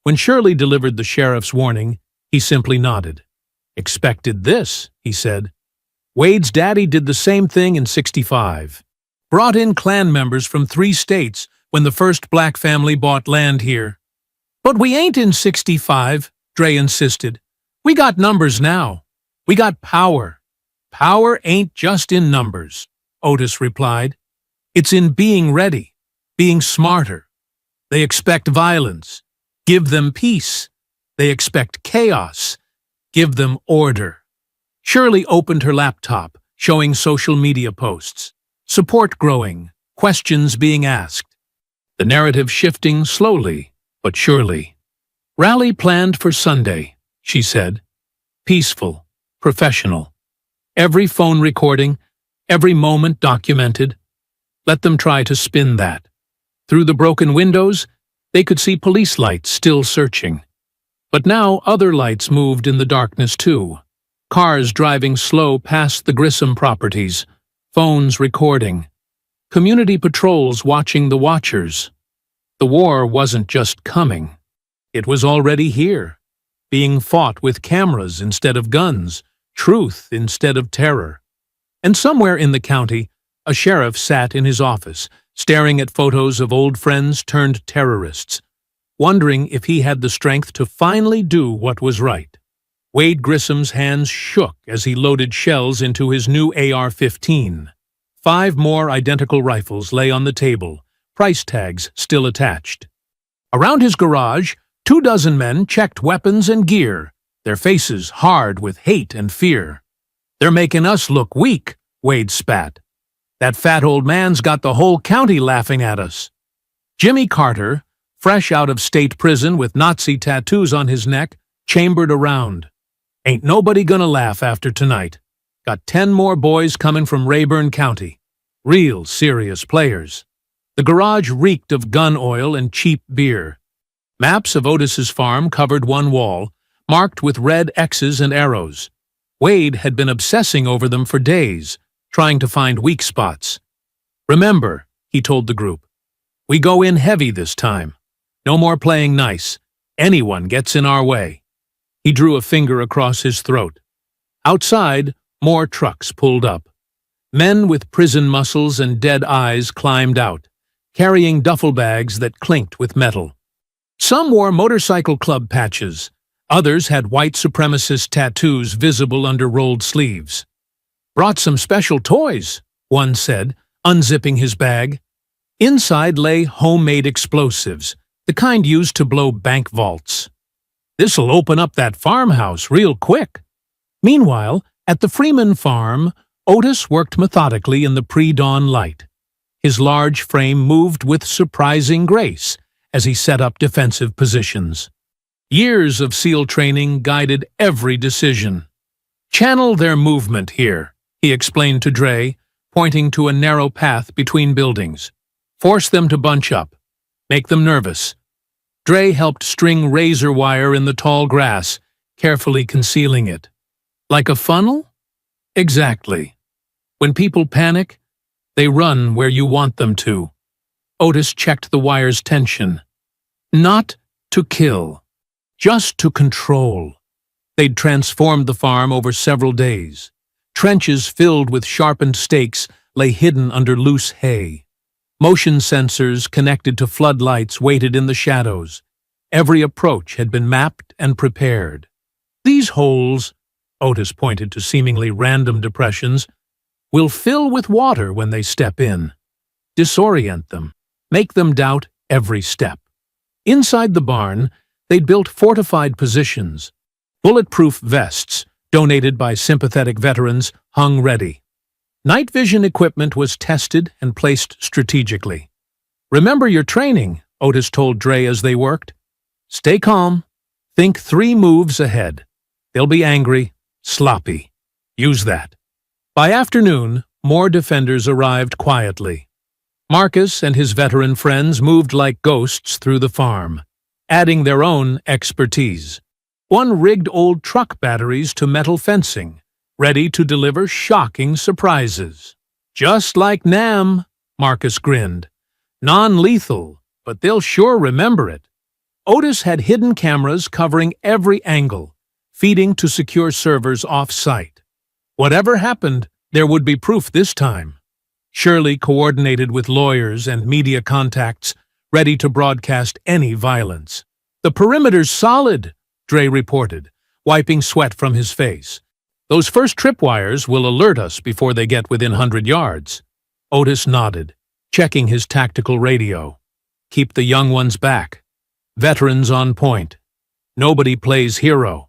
When Shirley delivered the sheriff's warning, he simply nodded. Expected this, he said. Wade's daddy did the same thing in '65. Brought in Klan members from 3 states when the first black family bought land here. But we ain't in '65, Dre insisted. We got numbers now. We got power. Power ain't just in numbers, Otis replied. It's in being ready, being smarter. They expect violence. Give them peace. They expect chaos. Give them order. Shirley opened her laptop, showing social media posts. Support growing, questions being asked. The narrative shifting slowly, but surely. Rally planned for Sunday, she said. Peaceful, professional. Every phone recording, every moment documented. Let them try to spin that. Through the broken windows, they could see police lights still searching. But now other lights moved in the darkness too. Cars driving slow past the Grissom properties, phones recording. Community patrols watching the watchers. The war wasn't just coming. It was already here, being fought with cameras instead of guns, truth instead of terror. And somewhere in the county, a sheriff sat in his office, staring at photos of old friends turned terrorists, wondering if he had the strength to finally do what was right. Wade Grissom's hands shook as he loaded shells into his new AR-15. 5 more identical rifles lay on the table, price tags still attached. Around his garage, 24 men checked weapons and gear, their faces hard with hate and fear. "They're making us look weak," Wade spat. "That fat old man's got the whole county laughing at us." Jimmy Carter, fresh out of state prison with Nazi tattoos on his neck, chambered around. "Ain't nobody gonna laugh after tonight. Got 10 more boys coming from Rayburn County. Real serious players." The garage reeked of gun oil and cheap beer. Maps of Otis's farm covered one wall, marked with red X's and arrows. Wade had been obsessing over them for days, trying to find weak spots. "Remember," he told the group, "we go in heavy this time. No more playing nice. Anyone gets in our way." He drew a finger across his throat. Outside, more trucks pulled up. Men with prison muscles and dead eyes climbed out, carrying duffel bags that clinked with metal. Some wore motorcycle club patches. Others had white supremacist tattoos visible under rolled sleeves. "Brought some special toys," one said, unzipping his bag. Inside lay homemade explosives, the kind used to blow bank vaults. "This'll open up that farmhouse real quick." Meanwhile, at the Freeman farm, Otis worked methodically in the pre-dawn light. His large frame moved with surprising grace as he set up defensive positions. Years of SEAL training guided every decision. "Channel their movement here," he explained to Dre, pointing to a narrow path between buildings. "Force them to bunch up. Make them nervous." Dre helped string razor wire in the tall grass, carefully concealing it. "Like a funnel?" "Exactly. When people panic, they run where you want them to." Otis checked the wire's tension. Not to kill, just to control. They'd transformed the farm over several days. Trenches filled with sharpened stakes lay hidden under loose hay. Motion sensors connected to floodlights waited in the shadows. Every approach had been mapped and prepared. "These holes," Otis pointed to seemingly random depressions, "will fill with water when they step in. Disorient them, make them doubt every step." Inside the barn, they'd built fortified positions. Bulletproof vests, donated by sympathetic veterans, hung ready. Night vision equipment was tested and placed strategically. "Remember your training," Otis told Dre as they worked. "Stay calm. Think 3 moves ahead. They'll be angry, sloppy. Use that." By afternoon, more defenders arrived quietly. Marcus and his veteran friends moved like ghosts through the farm, adding their own expertise. One rigged old truck batteries to metal fencing, ready to deliver shocking surprises. "Just like Nam," Marcus grinned. "Non-lethal, but they'll sure remember it." Otis had hidden cameras covering every angle, feeding to secure servers off-site. Whatever happened, there would be proof this time. Shirley coordinated with lawyers and media contacts, ready to broadcast any violence. "The perimeter's solid," Dre reported, wiping sweat from his face. "Those first tripwires will alert us before they get within 100 yards. Otis nodded, checking his tactical radio. "Keep the young ones back. Veterans on point. Nobody plays hero.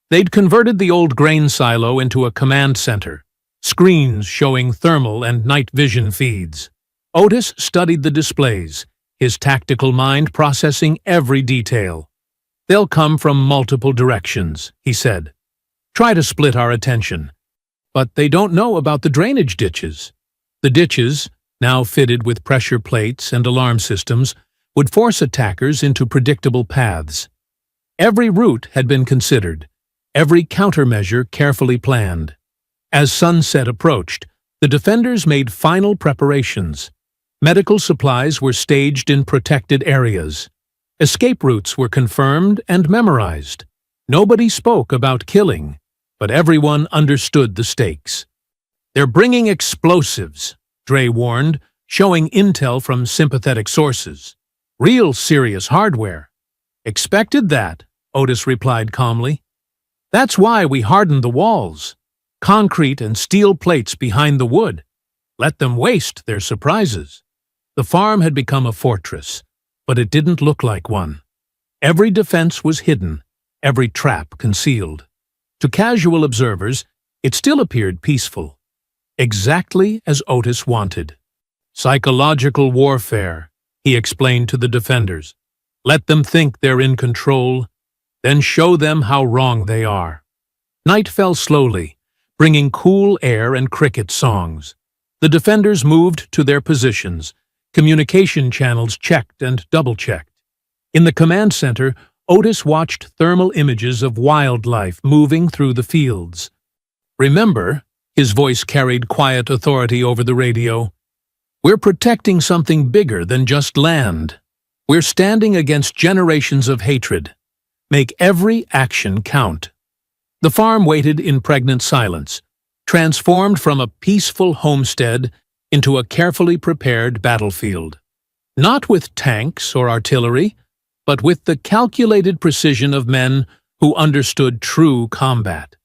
They'd converted the old grain silo into a command center, screens showing thermal and night vision feeds. Otis studied the displays, his tactical mind processing every detail. "They'll come from multiple directions," he said. "Try to split our attention." But they don't know about the drainage ditches. The ditches, now fitted with pressure plates and alarm systems, would force attackers into predictable paths. Every route had been considered, every countermeasure carefully planned. As sunset approached, the defenders made final preparations. Medical supplies were staged in protected areas. Escape routes were confirmed and memorized. Nobody spoke about killing, but everyone understood the stakes. "They're bringing explosives," Dre warned, showing intel from sympathetic sources. "Real serious hardware." "Expected that," Otis replied calmly. "That's why we hardened the walls. Concrete and steel plates behind the wood. Let them waste their surprises." The farm had become a fortress, but it didn't look like one. Every defense was hidden, every trap concealed. To casual observers, it still appeared peaceful, exactly as Otis wanted. "Psychological warfare," he explained to the defenders. "Let them think they're in control, then show them how wrong they are." Night fell slowly, bringing cool air and cricket songs. The defenders moved to their positions, communication channels checked and double-checked. In the command center, Otis watched thermal images of wildlife moving through the fields. "Remember," his voice carried quiet authority over the radio, "we're protecting something bigger than just land. We're standing against generations of hatred. Make every action count." The farm waited in pregnant silence, transformed from a peaceful homestead into a carefully prepared battlefield. Not with tanks or artillery, but with the calculated precision of men who understood true combat.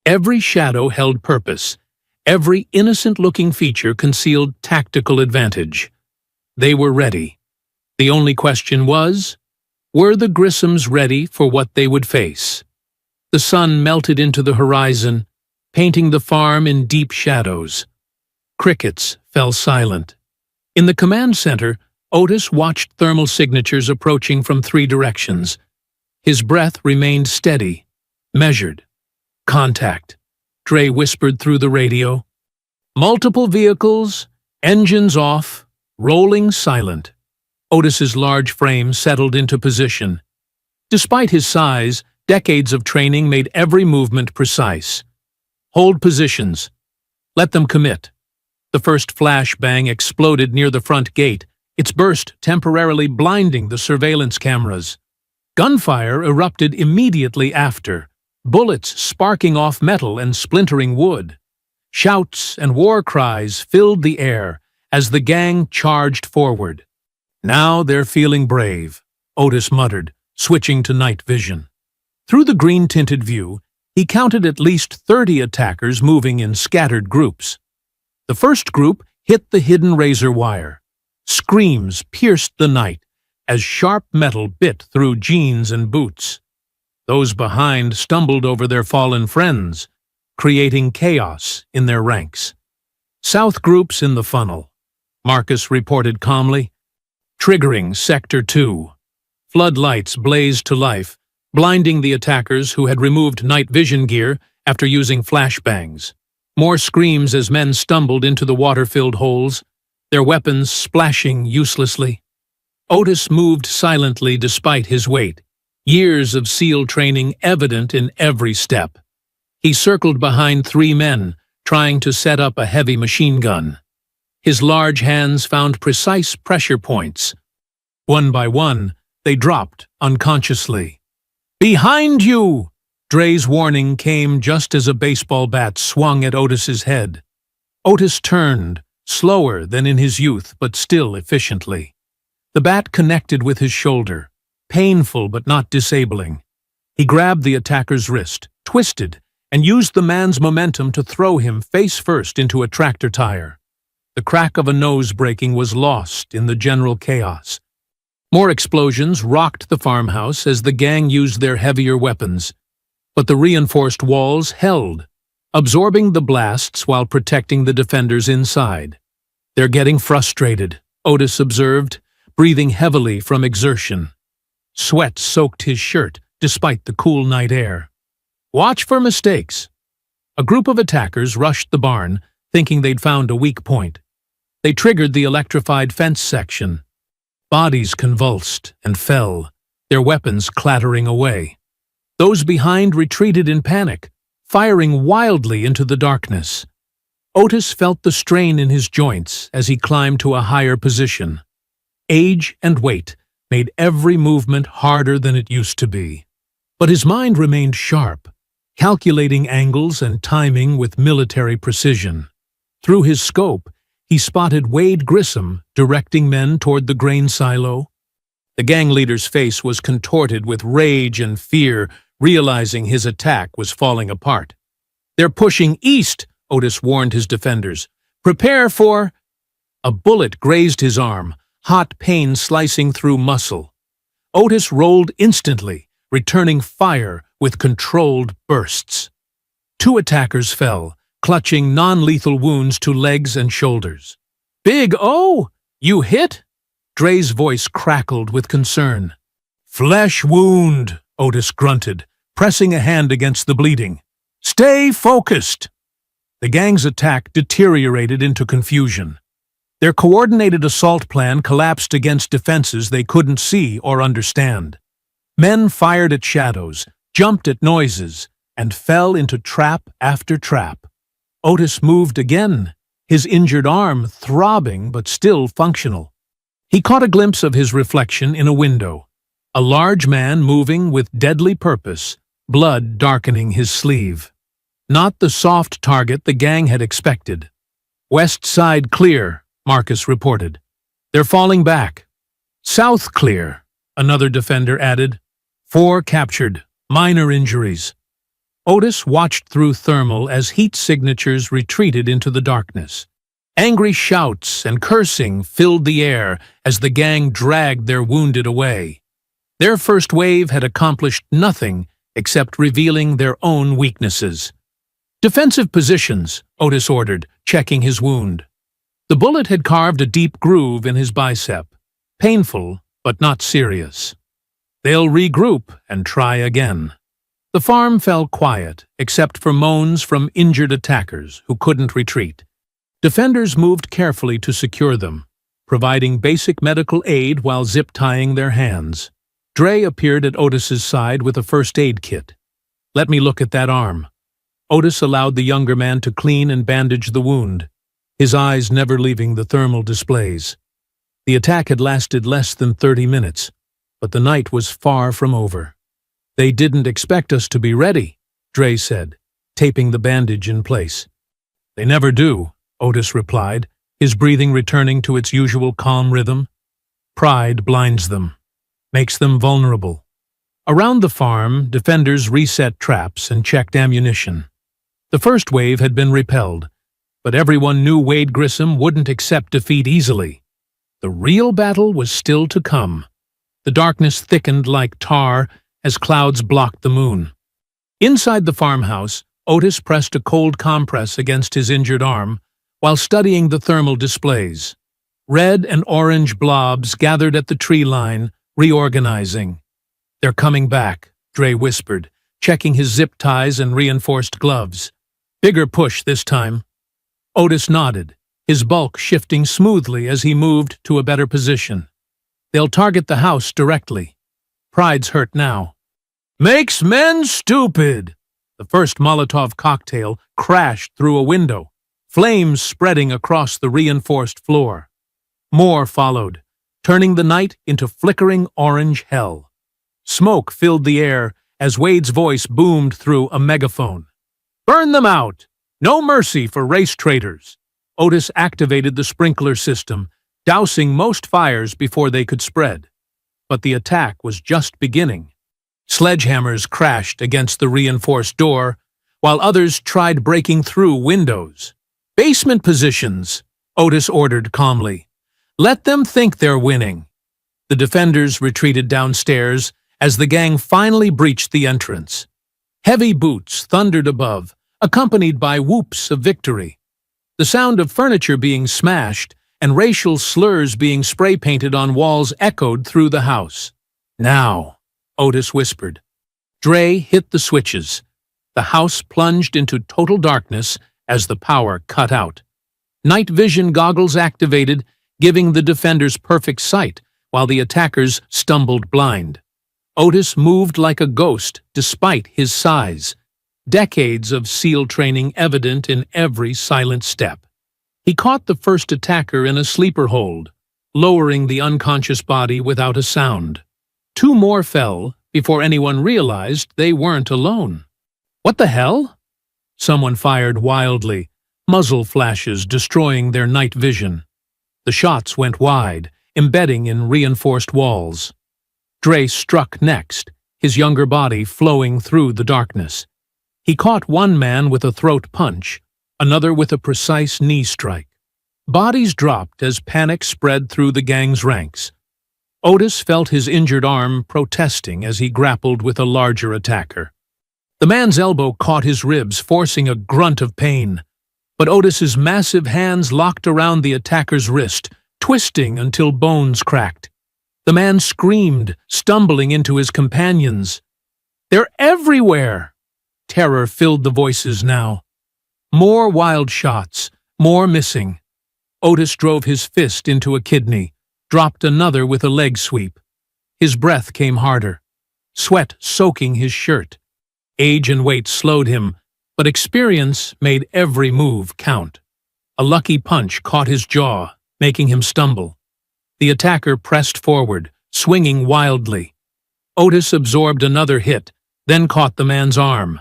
Every shadow held purpose. Every innocent-looking feature concealed tactical advantage. They were ready. The only question was, were the Grissoms ready for what they would face? The sun melted into the horizon, painting the farm in deep shadows. Crickets fell silent. In the command center, Otis watched thermal signatures approaching from 3 directions. His breath remained steady, measured. "Contact," Dre whispered through the radio. "Multiple vehicles, engines off, rolling silent." Otis's large frame settled into position. Despite his size, decades of training made every movement precise. "Hold positions. Let them commit." The first flashbang exploded near the front gate, its burst temporarily blinding the surveillance cameras. Gunfire erupted immediately after, bullets sparking off metal and splintering wood. Shouts and war cries filled the air as the gang charged forward. "Now they're feeling brave," Otis muttered, switching to night vision. Through the green-tinted view, he counted at least 30 attackers moving in scattered groups. The first group hit the hidden razor wire. Screams pierced the night as sharp metal bit through jeans and boots. Those behind stumbled over their fallen friends, creating chaos in their ranks. "South groups in the funnel," Marcus reported calmly. "Triggering Sector 2. Floodlights blazed to life, blinding the attackers who had removed night vision gear after using flashbangs. More screams as men stumbled into the water-filled holes, their weapons splashing uselessly. Otis moved silently despite his weight, years of SEAL training evident in every step. He circled behind 3 men, trying to set up a heavy machine gun. His large hands found precise pressure points. One by one, they dropped unconsciously. "Behind you!" Dre's warning came just as a baseball bat swung at Otis's head. Otis turned, slower than in his youth, but still efficiently. The bat connected with his shoulder, painful but not disabling. He grabbed the attacker's wrist, twisted, and used the man's momentum to throw him face first into a tractor tire. The crack of a nose breaking was lost in the general chaos. More explosions rocked the farmhouse as the gang used their heavier weapons, but the reinforced walls held, absorbing the blasts while protecting the defenders inside. "They're getting frustrated," Otis observed, breathing heavily from exertion. Sweat soaked his shirt despite the cool night air. "Watch for mistakes." A group of attackers rushed the barn, thinking they'd found a weak point. They triggered the electrified fence section. Bodies convulsed and fell, their weapons clattering away. Those behind retreated in panic, firing wildly into the darkness. Otis felt the strain in his joints as he climbed to a higher position. Age and weight made every movement harder than it used to be. But his mind remained sharp, calculating angles and timing with military precision. Through his scope, he spotted Wade Grissom directing men toward the grain silo. The gang leader's face was contorted with rage and fear, realizing his attack was falling apart. "They're pushing east," Otis warned his defenders. "Prepare for—" A bullet grazed his arm, hot pain slicing through muscle. Otis rolled instantly, returning fire with controlled bursts. Two attackers fell, clutching non-lethal wounds to legs and shoulders. "Big O! You hit?" Dre's voice crackled with concern. "Flesh wound," Otis grunted, pressing a hand against the bleeding. "Stay focused!" The gang's attack deteriorated into confusion. Their coordinated assault plan collapsed against defenses they couldn't see or understand. Men fired at shadows, jumped at noises, and fell into trap after trap. Otis moved again, his injured arm throbbing but still functional. He caught a glimpse of his reflection in a window, a large man moving with deadly purpose, blood darkening his sleeve. Not the soft target the gang had expected. "West side clear," Marcus reported. "They're falling back." "South clear," another defender added. 4 captured, minor injuries. Otis watched through thermal as heat signatures retreated into the darkness. Angry shouts and cursing filled the air as the gang dragged their wounded away. Their first wave had accomplished nothing except revealing their own weaknesses. "Defensive positions," Otis ordered, checking his wound. The bullet had carved a deep groove in his bicep, painful but not serious. "They'll regroup and try again." The farm fell quiet, except for moans from injured attackers who couldn't retreat. Defenders moved carefully to secure them, providing basic medical aid while zip-tying their hands. Dre appeared at Otis's side with a first aid kit. "Let me look at that arm." Otis allowed the younger man to clean and bandage the wound, his eyes never leaving the thermal displays. The attack had lasted less than 30 minutes, but the night was far from over. "They didn't expect us to be ready," Dre said, taping the bandage in place. "They never do," Otis replied, his breathing returning to its usual calm rhythm. "Pride blinds them, makes them vulnerable." Around the farm, defenders reset traps and checked ammunition. The first wave had been repelled, but everyone knew Wade Grissom wouldn't accept defeat easily. The real battle was still to come. The darkness thickened like tar as clouds blocked the moon. Inside the farmhouse, Otis pressed a cold compress against his injured arm while studying the thermal displays. Red and orange blobs gathered at the tree line, reorganizing. "They're coming back," Dre whispered, checking his zip ties and reinforced gloves. "Bigger push this time." Otis nodded, his bulk shifting smoothly as he moved to a better position. "They'll target the house directly. Pride's hurt now." "Makes men stupid!" The first Molotov cocktail crashed through a window, flames spreading across the reinforced floor. More followed, turning the night into flickering orange hell. Smoke filled the air as Wade's voice boomed through a megaphone. "Burn them out! No mercy for race traitors!" Otis activated the sprinkler system, dousing most fires before they could spread. But the attack was just beginning. Sledgehammers crashed against the reinforced door, while others tried breaking through windows. "Basement positions," Otis ordered calmly. "Let them think they're winning." The defenders retreated downstairs as the gang finally breached the entrance. Heavy boots thundered above, accompanied by whoops of victory. The sound of furniture being smashed and racial slurs being spray-painted on walls echoed through the house. "Now," Otis whispered. Dre hit the switches. The house plunged into total darkness as the power cut out. Night vision goggles activated, giving the defenders perfect sight, while the attackers stumbled blind. Otis moved like a ghost despite his size, decades of SEAL training evident in every silent step. He caught the first attacker in a sleeper hold, lowering the unconscious body without a sound. Two more fell before anyone realized they weren't alone. "What the hell?" Someone fired wildly, muzzle flashes destroying their night vision. The shots went wide, embedding in reinforced walls. Dre struck next, his younger body flowing through the darkness. He caught one man with a throat punch, another with a precise knee strike. Bodies dropped as panic spread through the gang's ranks. Otis felt his injured arm protesting as he grappled with a larger attacker. The man's elbow caught his ribs, forcing a grunt of pain. But Otis's massive hands locked around the attacker's wrist, twisting until bones cracked. The man screamed, stumbling into his companions. "They're everywhere!" Terror filled the voices now. More wild shots, more missing. Otis drove his fist into a kidney, dropped another with a leg sweep. His breath came harder, sweat soaking his shirt. Age and weight slowed him, but experience made every move count. A lucky punch caught his jaw, making him stumble. The attacker pressed forward, swinging wildly. Otis absorbed another hit, then caught the man's arm.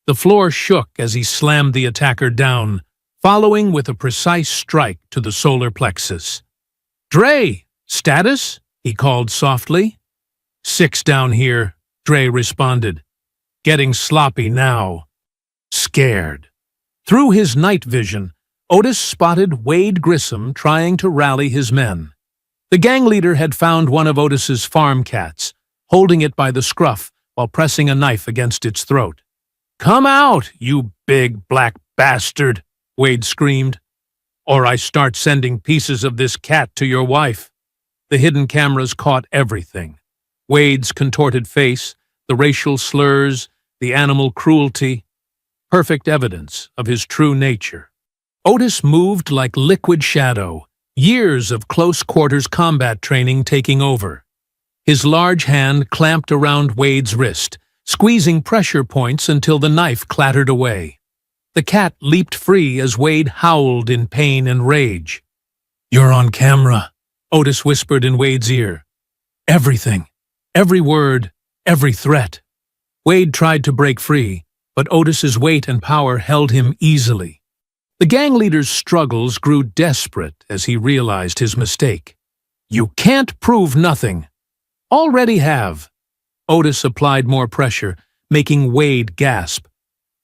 The floor shook as he slammed the attacker down, following with a precise strike to the solar plexus. "Dre, status?" he called softly. "6 down here," Dre responded. "Getting sloppy now." Scared. Through his night vision, Otis spotted Wade Grissom trying to rally his men. The gang leader had found one of Otis's farm cats, holding it by the scruff while pressing a knife against its throat. "Come out, you big black bastard," Wade screamed, "or I start sending pieces of this cat to your wife." The hidden cameras caught everything. Wade's contorted face, the racial slurs, the animal cruelty, perfect evidence of his true nature. Otis moved like liquid shadow, years of close-quarters combat training taking over. His large hand clamped around Wade's wrist, squeezing pressure points until the knife clattered away. The cat leaped free as Wade howled in pain and rage. "You're on camera," Otis whispered in Wade's ear. "Everything, every word, every threat." Wade tried to break free, but Otis's weight and power held him easily. The gang leader's struggles grew desperate as he realized his mistake. "You can't prove nothing." "Already have." Otis applied more pressure, making Wade gasp.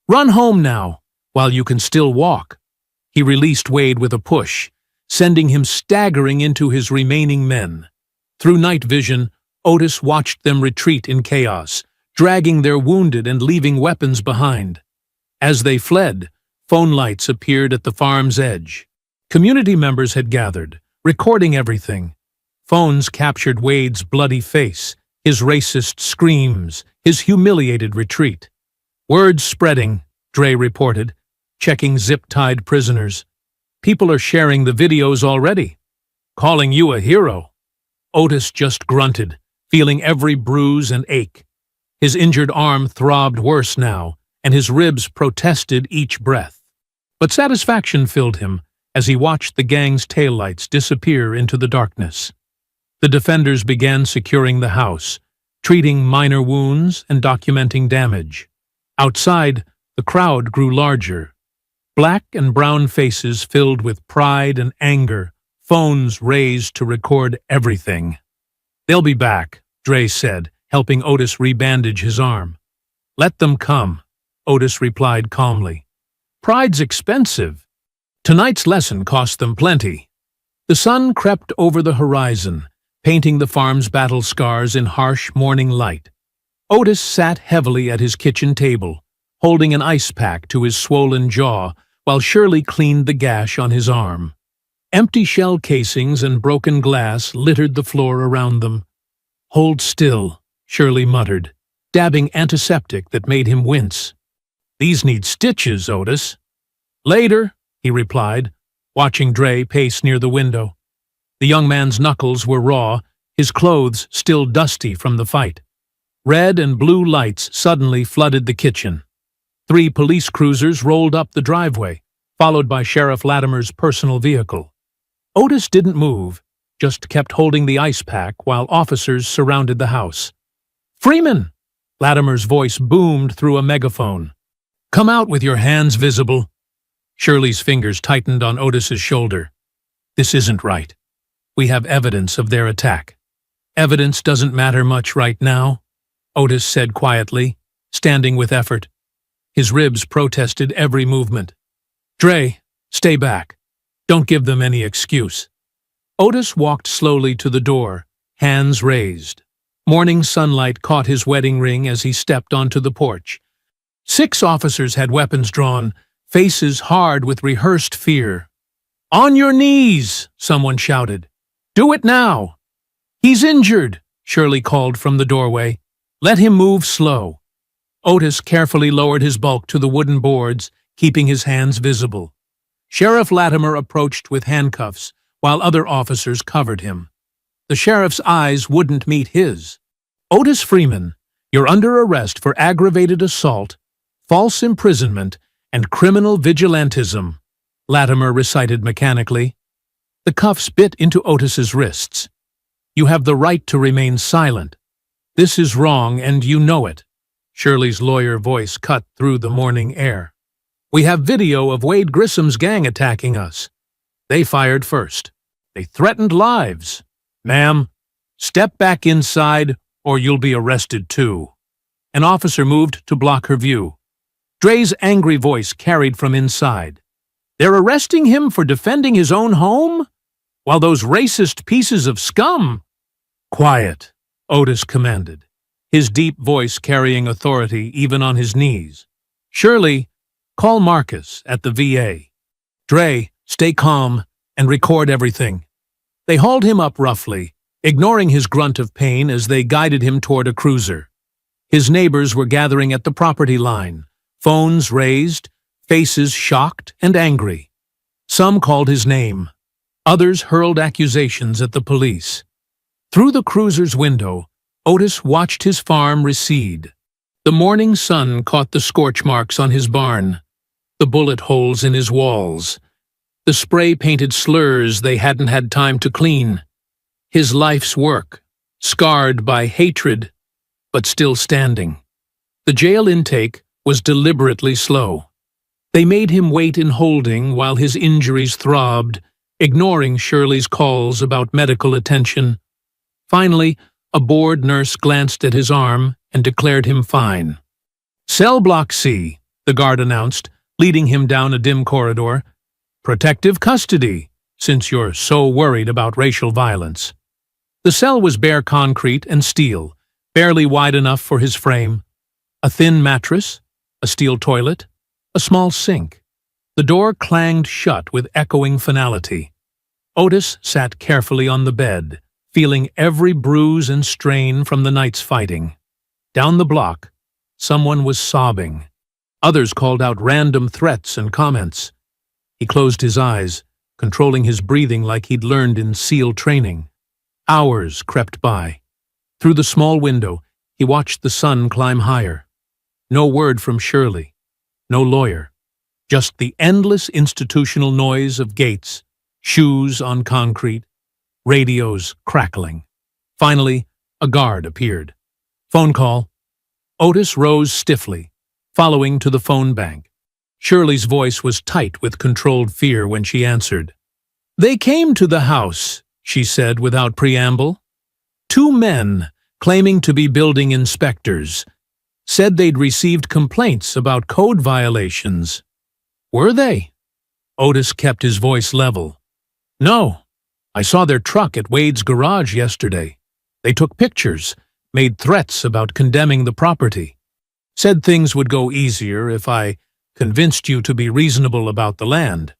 "Run home now, while you can still walk." He released Wade with a push, sending him staggering into his remaining men. Through night vision, Otis watched them retreat in chaos, dragging their wounded and leaving weapons behind. As they fled, phone lights appeared at the farm's edge. Community members had gathered, recording everything. Phones captured Wade's bloody face, his racist screams, his humiliated retreat. "Word spreading," Dre reported, checking zip-tied prisoners. "People are sharing the videos already. Calling you a hero." Otis just grunted, feeling every bruise and ache. His injured arm throbbed worse now, and his ribs protested each breath. But satisfaction filled him as he watched the gang's taillights disappear into the darkness. The defenders began securing the house, treating minor wounds and documenting damage. Outside, the crowd grew larger. Black and brown faces filled with pride and anger, phones raised to record everything. "They'll be back," Dre said, helping Otis rebandage his arm. "Let them come," Otis replied calmly. "Pride's expensive." Tonight's lesson cost them plenty. The sun crept over the horizon, painting the farm's battle scars in harsh morning light. Otis sat heavily at his kitchen table, holding an ice pack to his swollen jaw while Shirley cleaned the gash on his arm. Empty shell casings and broken glass littered the floor around them. "Hold still," Shirley muttered, dabbing antiseptic that made him wince. "These need stitches, Otis." "Later," he replied, watching Dre pace near the window. The young man's knuckles were raw, his clothes still dusty from the fight. Red and blue lights suddenly flooded the kitchen. 3 police cruisers rolled up the driveway, followed by Sheriff Latimer's personal vehicle. Otis didn't move, just kept holding the ice pack while officers surrounded the house. "Freeman!" Latimer's voice boomed through a megaphone. "Come out with your hands visible." Shirley's fingers tightened on Otis's shoulder. "This isn't right. We have evidence of their attack." "Evidence doesn't matter much right now," Otis said quietly, standing with effort. His ribs protested every movement. "Dre, stay back. Don't give them any excuse." Otis walked slowly to the door, hands raised. Morning sunlight caught his wedding ring as he stepped onto the porch. 6 officers had weapons drawn, faces hard with rehearsed fear. "On your knees!" someone shouted. "Do it now!" "He's injured," Shirley called from the doorway. "Let him move slow." Otis carefully lowered his bulk to the wooden boards, keeping his hands visible. Sheriff Latimer approached with handcuffs, while other officers covered him. The sheriff's eyes wouldn't meet his. "Otis Freeman, you're under arrest for aggravated assault, false imprisonment, and criminal vigilantism," Latimer recited mechanically. The cuffs bit into Otis's wrists. "You have the right to remain silent. This is wrong, and you know it." Shirley's lawyer voice cut through the morning air. "We have video of Wade Grissom's gang attacking us. They fired first. They threatened lives. Ma'am, step back inside or you'll be arrested too." An officer moved to block her view. Dre's angry voice carried from inside. "They're arresting him for defending his own home? While those racist pieces of scum—" "Quiet," Otis commanded, his deep voice carrying authority even on his knees. "Shirley, call Marcus at the VA. Dre, stay calm and record everything." They hauled him up roughly, ignoring his grunt of pain as they guided him toward a cruiser. His neighbors were gathering at the property line, phones raised, faces shocked and angry. Some called his name. Others hurled accusations at the police. Through the cruiser's window, Otis watched his farm recede. The morning sun caught the scorch marks on his barn, the bullet holes in his walls, the spray-painted slurs they hadn't had time to clean. His life's work, scarred by hatred, but still standing. The jail intake was deliberately slow. They made him wait in holding while his injuries throbbed, ignoring Shirley's calls about medical attention. Finally, a bored nurse glanced at his arm and declared him fine. "Cell Block C," the guard announced, leading him down a dim corridor. "Protective custody, since you're so worried about racial violence." The cell was bare concrete and steel, barely wide enough for his frame. A thin mattress, a steel toilet, a small sink. The door clanged shut with echoing finality. Otis sat carefully on the bed, feeling every bruise and strain from the night's fighting. Down the block, someone was sobbing. Others called out random threats and comments. He closed his eyes, controlling his breathing like he'd learned in SEAL training. Hours crept by. Through the small window, he watched the sun climb higher. No word from Shirley. No lawyer. Just the endless institutional noise of gates, shoes on concrete, radios crackling. Finally, a guard appeared. "Phone call." Otis rose stiffly, following to the phone bank. Shirley's voice was tight with controlled fear when she answered. "They came to the house," she said without preamble. "2 men, claiming to be building inspectors, said they'd received complaints about code violations." "Were they?" Otis kept his voice level. "No, I saw their truck at Wade's garage yesterday. They took pictures, made threats about condemning the property. Said things would go easier if I convinced you to be reasonable about the land.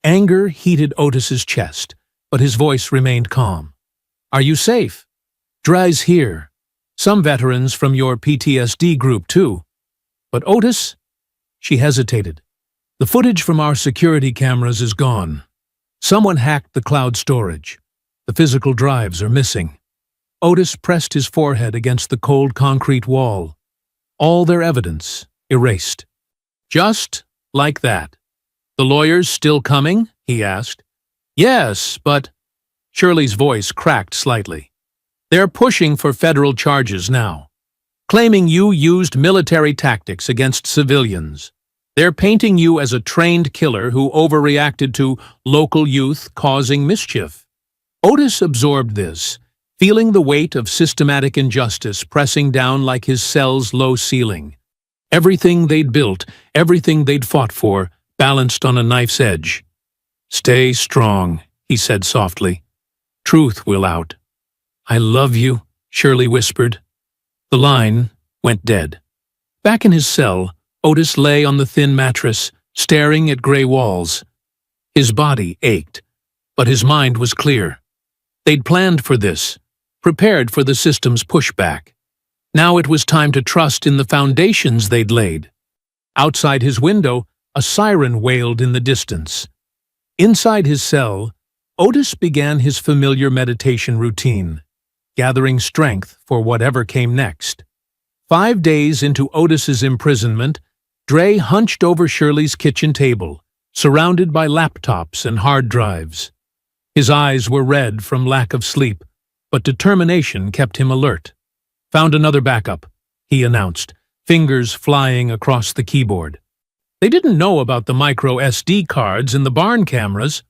Anger heated Otis's chest, but his voice remained calm. Are you safe? Dre's here. Some veterans from your PTSD group, too. But Otis? She hesitated. The footage from our security cameras is gone. Someone hacked the cloud storage. The physical drives are missing. Otis pressed his forehead against the cold concrete wall. All their evidence erased. Just like that. The lawyers still coming? He asked. Yes, but... Shirley's voice cracked slightly. They're pushing for federal charges now, claiming you used military tactics against civilians. They're painting you as a trained killer who overreacted to local youth causing mischief. Otis absorbed this, feeling the weight of systematic injustice pressing down like his cell's low ceiling. Everything they'd built, everything they'd fought for, balanced on a knife's edge. Stay strong, he said softly. Truth will out. I love you, Shirley whispered. The line went dead. Back in his cell, Otis lay on the thin mattress, staring at gray walls. His body ached, but his mind was clear. They'd planned for this, prepared for the system's pushback. Now it was time to trust in the foundations they'd laid. Outside his window, a siren wailed in the distance. Inside his cell, Otis began his familiar meditation routine, gathering strength for whatever came next. 5 days into Otis's imprisonment, Dre hunched over Shirley's kitchen table, surrounded by laptops and hard drives. His eyes were red from lack of sleep, but determination kept him alert. Found another backup, he announced, fingers flying across the keyboard. They didn't know about the micro SD cards in the barn cameras.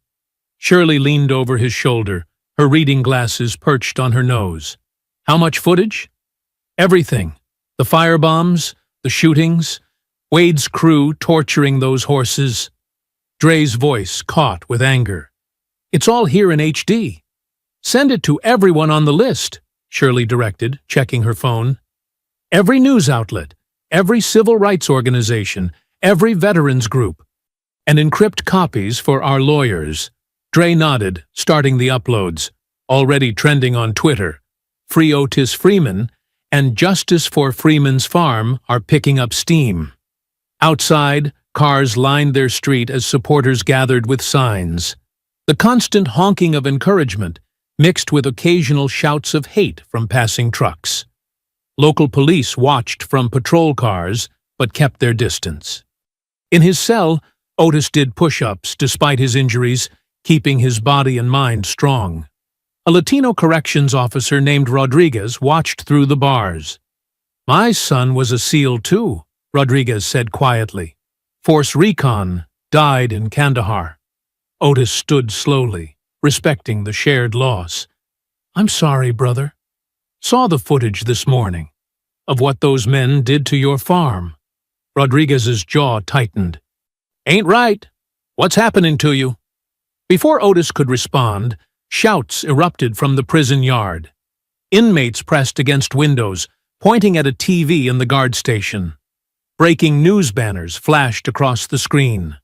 Shirley leaned over his shoulder, her reading glasses perched on her nose. How much footage? Everything. The firebombs, the shootings, Wade's crew torturing those horses. Dre's voice caught with anger. It's all here in HD. Send it to everyone on the list, Shirley directed, checking her phone. Every news outlet, every civil rights organization, every veterans group. And encrypt copies for our lawyers. Dre nodded, starting the uploads, already trending on Twitter. Free Otis Freeman and Justice for Freeman's Farm are picking up steam. Outside, cars lined their street as supporters gathered with signs. The constant honking of encouragement, mixed with occasional shouts of hate from passing trucks. Local police watched from patrol cars, but kept their distance. In his cell, Otis did push-ups despite his injuries, keeping his body and mind strong. A Latino corrections officer named Rodriguez watched through the bars. My son was a SEAL too, Rodriguez said quietly. Force Recon, died in Kandahar. Otis stood slowly, respecting the shared loss. I'm sorry, brother. Saw the footage this morning of what those men did to your farm. Rodriguez's jaw tightened. Ain't right. What's happening to you? Before Otis could respond, shouts erupted from the prison yard. Inmates pressed against windows, pointing at a TV in the guard station. Breaking news banners flashed across the screen.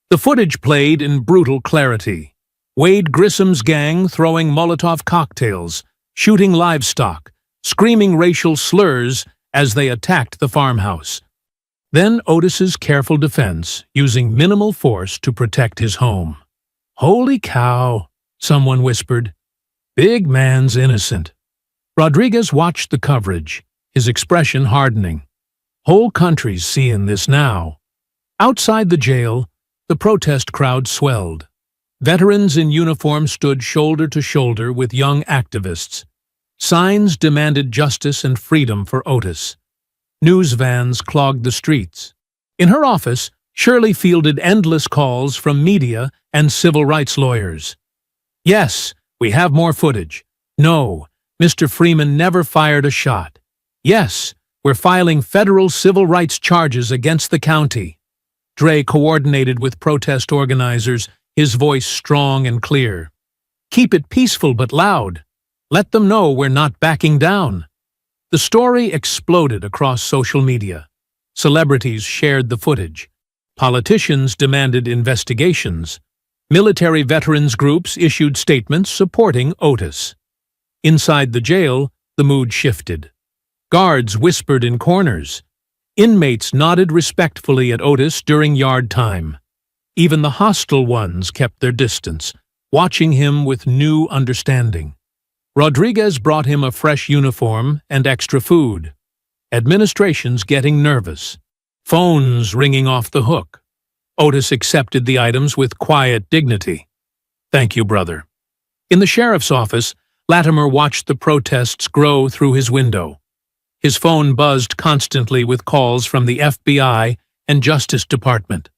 The footage played in brutal clarity. Wade Grissom's gang throwing Molotov cocktails, shooting livestock, screaming racial slurs as they attacked the farmhouse. Then Otis's careful defense, using minimal force to protect his home. Holy cow, someone whispered. Big man's innocent. Rodriguez watched the coverage, his expression hardening. Whole country's seeing this now. Outside the jail, the protest crowd swelled. Veterans in uniform stood shoulder to shoulder with young activists. Signs demanded justice and freedom for Otis. News vans clogged the streets. In her office, Shirley fielded endless calls from media and civil rights lawyers. Yes, we have more footage. No, Mr. Freeman never fired a shot. Yes, we're filing federal civil rights charges against the county. Dre coordinated with protest organizers, his voice strong and clear. Keep it peaceful but loud. Let them know we're not backing down." The story exploded across social media. Celebrities shared the footage. Politicians demanded investigations. Military veterans groups issued statements supporting Otis. Inside the jail, the mood shifted. Guards whispered in corners. Inmates nodded respectfully at Otis during yard time. Even the hostile ones kept their distance, watching him with new understanding. Rodriguez brought him a fresh uniform and extra food. Administration's getting nervous. Phones ringing off the hook. Otis accepted the items with quiet dignity. "Thank you, brother." In the sheriff's office, Latimer watched the protests grow through his window. His phone buzzed constantly with calls from the FBI and Justice Department.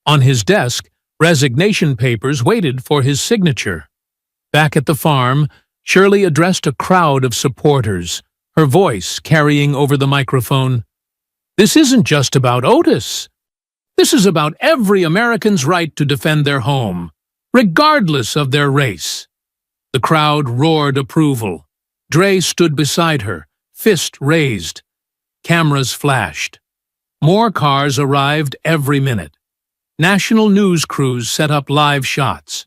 On his desk, resignation papers waited for his signature. Back at the farm, Shirley addressed a crowd of supporters, her voice carrying over the microphone. "This isn't just about Otis. This is about every American's right to defend their home, regardless of their race." The crowd roared approval. Dre stood beside her, fist raised. Cameras flashed. More cars arrived every minute. National news crews set up live shots.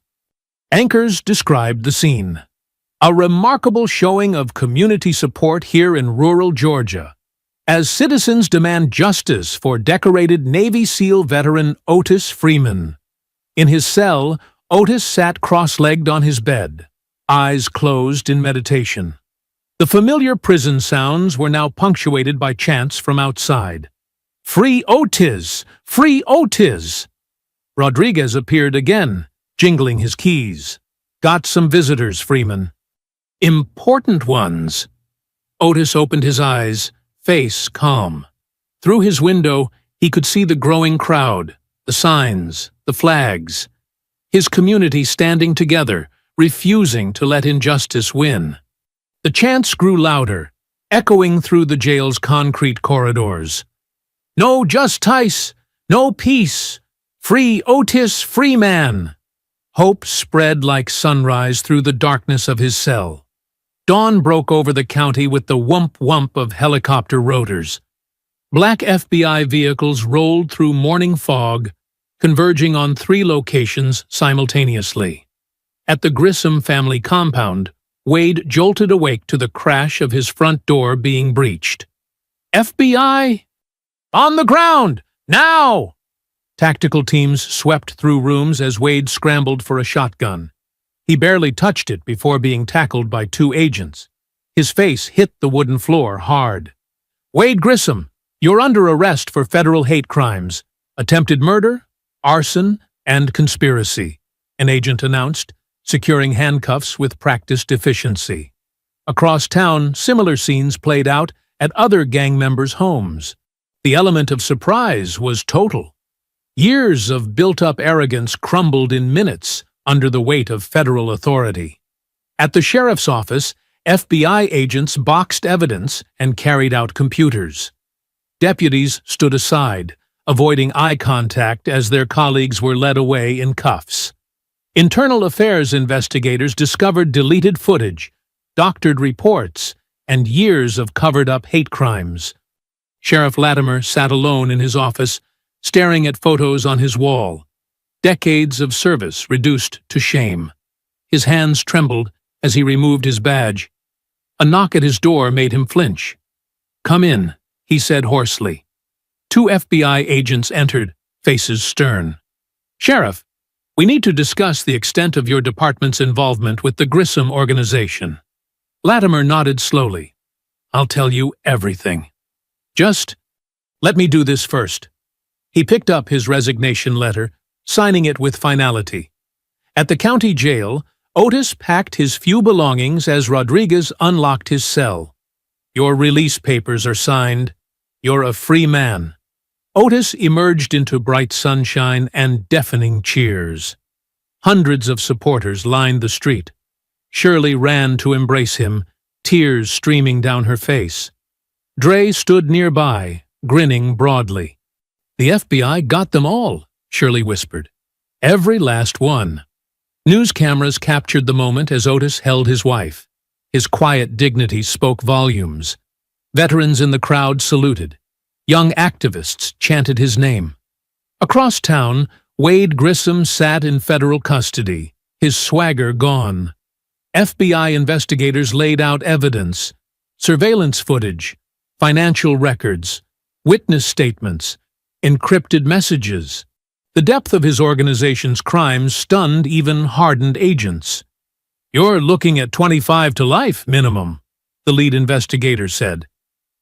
Anchors described the scene. A remarkable showing of community support here in rural Georgia, as citizens demand justice for decorated Navy SEAL veteran Otis Freeman. In his cell, Otis sat cross-legged on his bed, eyes closed in meditation. The familiar prison sounds were now punctuated by chants from outside. "Free Otis! Free Otis!" Rodriguez appeared again, jingling his keys. "Got some visitors, Freeman." "Important ones." Otis opened his eyes, face calm. Through his window, he could see the growing crowd, the signs, the flags. His community standing together, refusing to let injustice win. The chants grew louder, echoing through the jail's concrete corridors. "No justice! No peace! Free Otis Freeman!" Hope spread like sunrise through the darkness of his cell. Dawn broke over the county with the whump-whump of helicopter rotors. Black FBI vehicles rolled through morning fog, converging on 3 locations simultaneously. At the Grissom family compound, Wade jolted awake to the crash of his front door being breached. "FBI! On the ground! Now!" Tactical teams swept through rooms as Wade scrambled for a shotgun. He barely touched it before being tackled by 2 agents. His face hit the wooden floor hard. "Wade Grissom, you're under arrest for federal hate crimes, attempted murder, arson, and conspiracy," an agent announced, securing handcuffs with practiced efficiency. Across town, similar scenes played out at other gang members' homes. The element of surprise was total. Years of built-up arrogance crumbled in minutes under the weight of federal authority. At the sheriff's office, FBI agents boxed evidence and carried out computers. Deputies stood aside, avoiding eye contact as their colleagues were led away in cuffs. Internal affairs investigators discovered deleted footage, doctored reports, and years of covered-up hate crimes. Sheriff Latimer sat alone in his office, staring at photos on his wall. Decades of service reduced to shame. His hands trembled as he removed his badge. A knock at his door made him flinch. "Come in," he said hoarsely. 2 FBI agents entered, faces stern. "Sheriff, we need to discuss the extent of your department's involvement with the Grissom organization." Latimer nodded slowly. "I'll tell you everything. Just let me do this first." He picked up his resignation letter, signing it with finality. At the county jail, Otis packed his few belongings as Rodriguez unlocked his cell. "Your release papers are signed. You're a free man." Otis emerged into bright sunshine and deafening cheers. Hundreds of supporters lined the street. Shirley ran to embrace him, tears streaming down her face. Dre stood nearby, grinning broadly. "The FBI got them all," Shirley whispered. "Every last one." News cameras captured the moment as Otis held his wife. His quiet dignity spoke volumes. Veterans in the crowd saluted. Young activists chanted his name. Across town, Wade Grissom sat in federal custody, his swagger gone. FBI investigators laid out evidence, surveillance footage, financial records, witness statements, encrypted messages. The depth of his organization's crimes stunned even hardened agents. "You're looking at 25 to life minimum," the lead investigator said.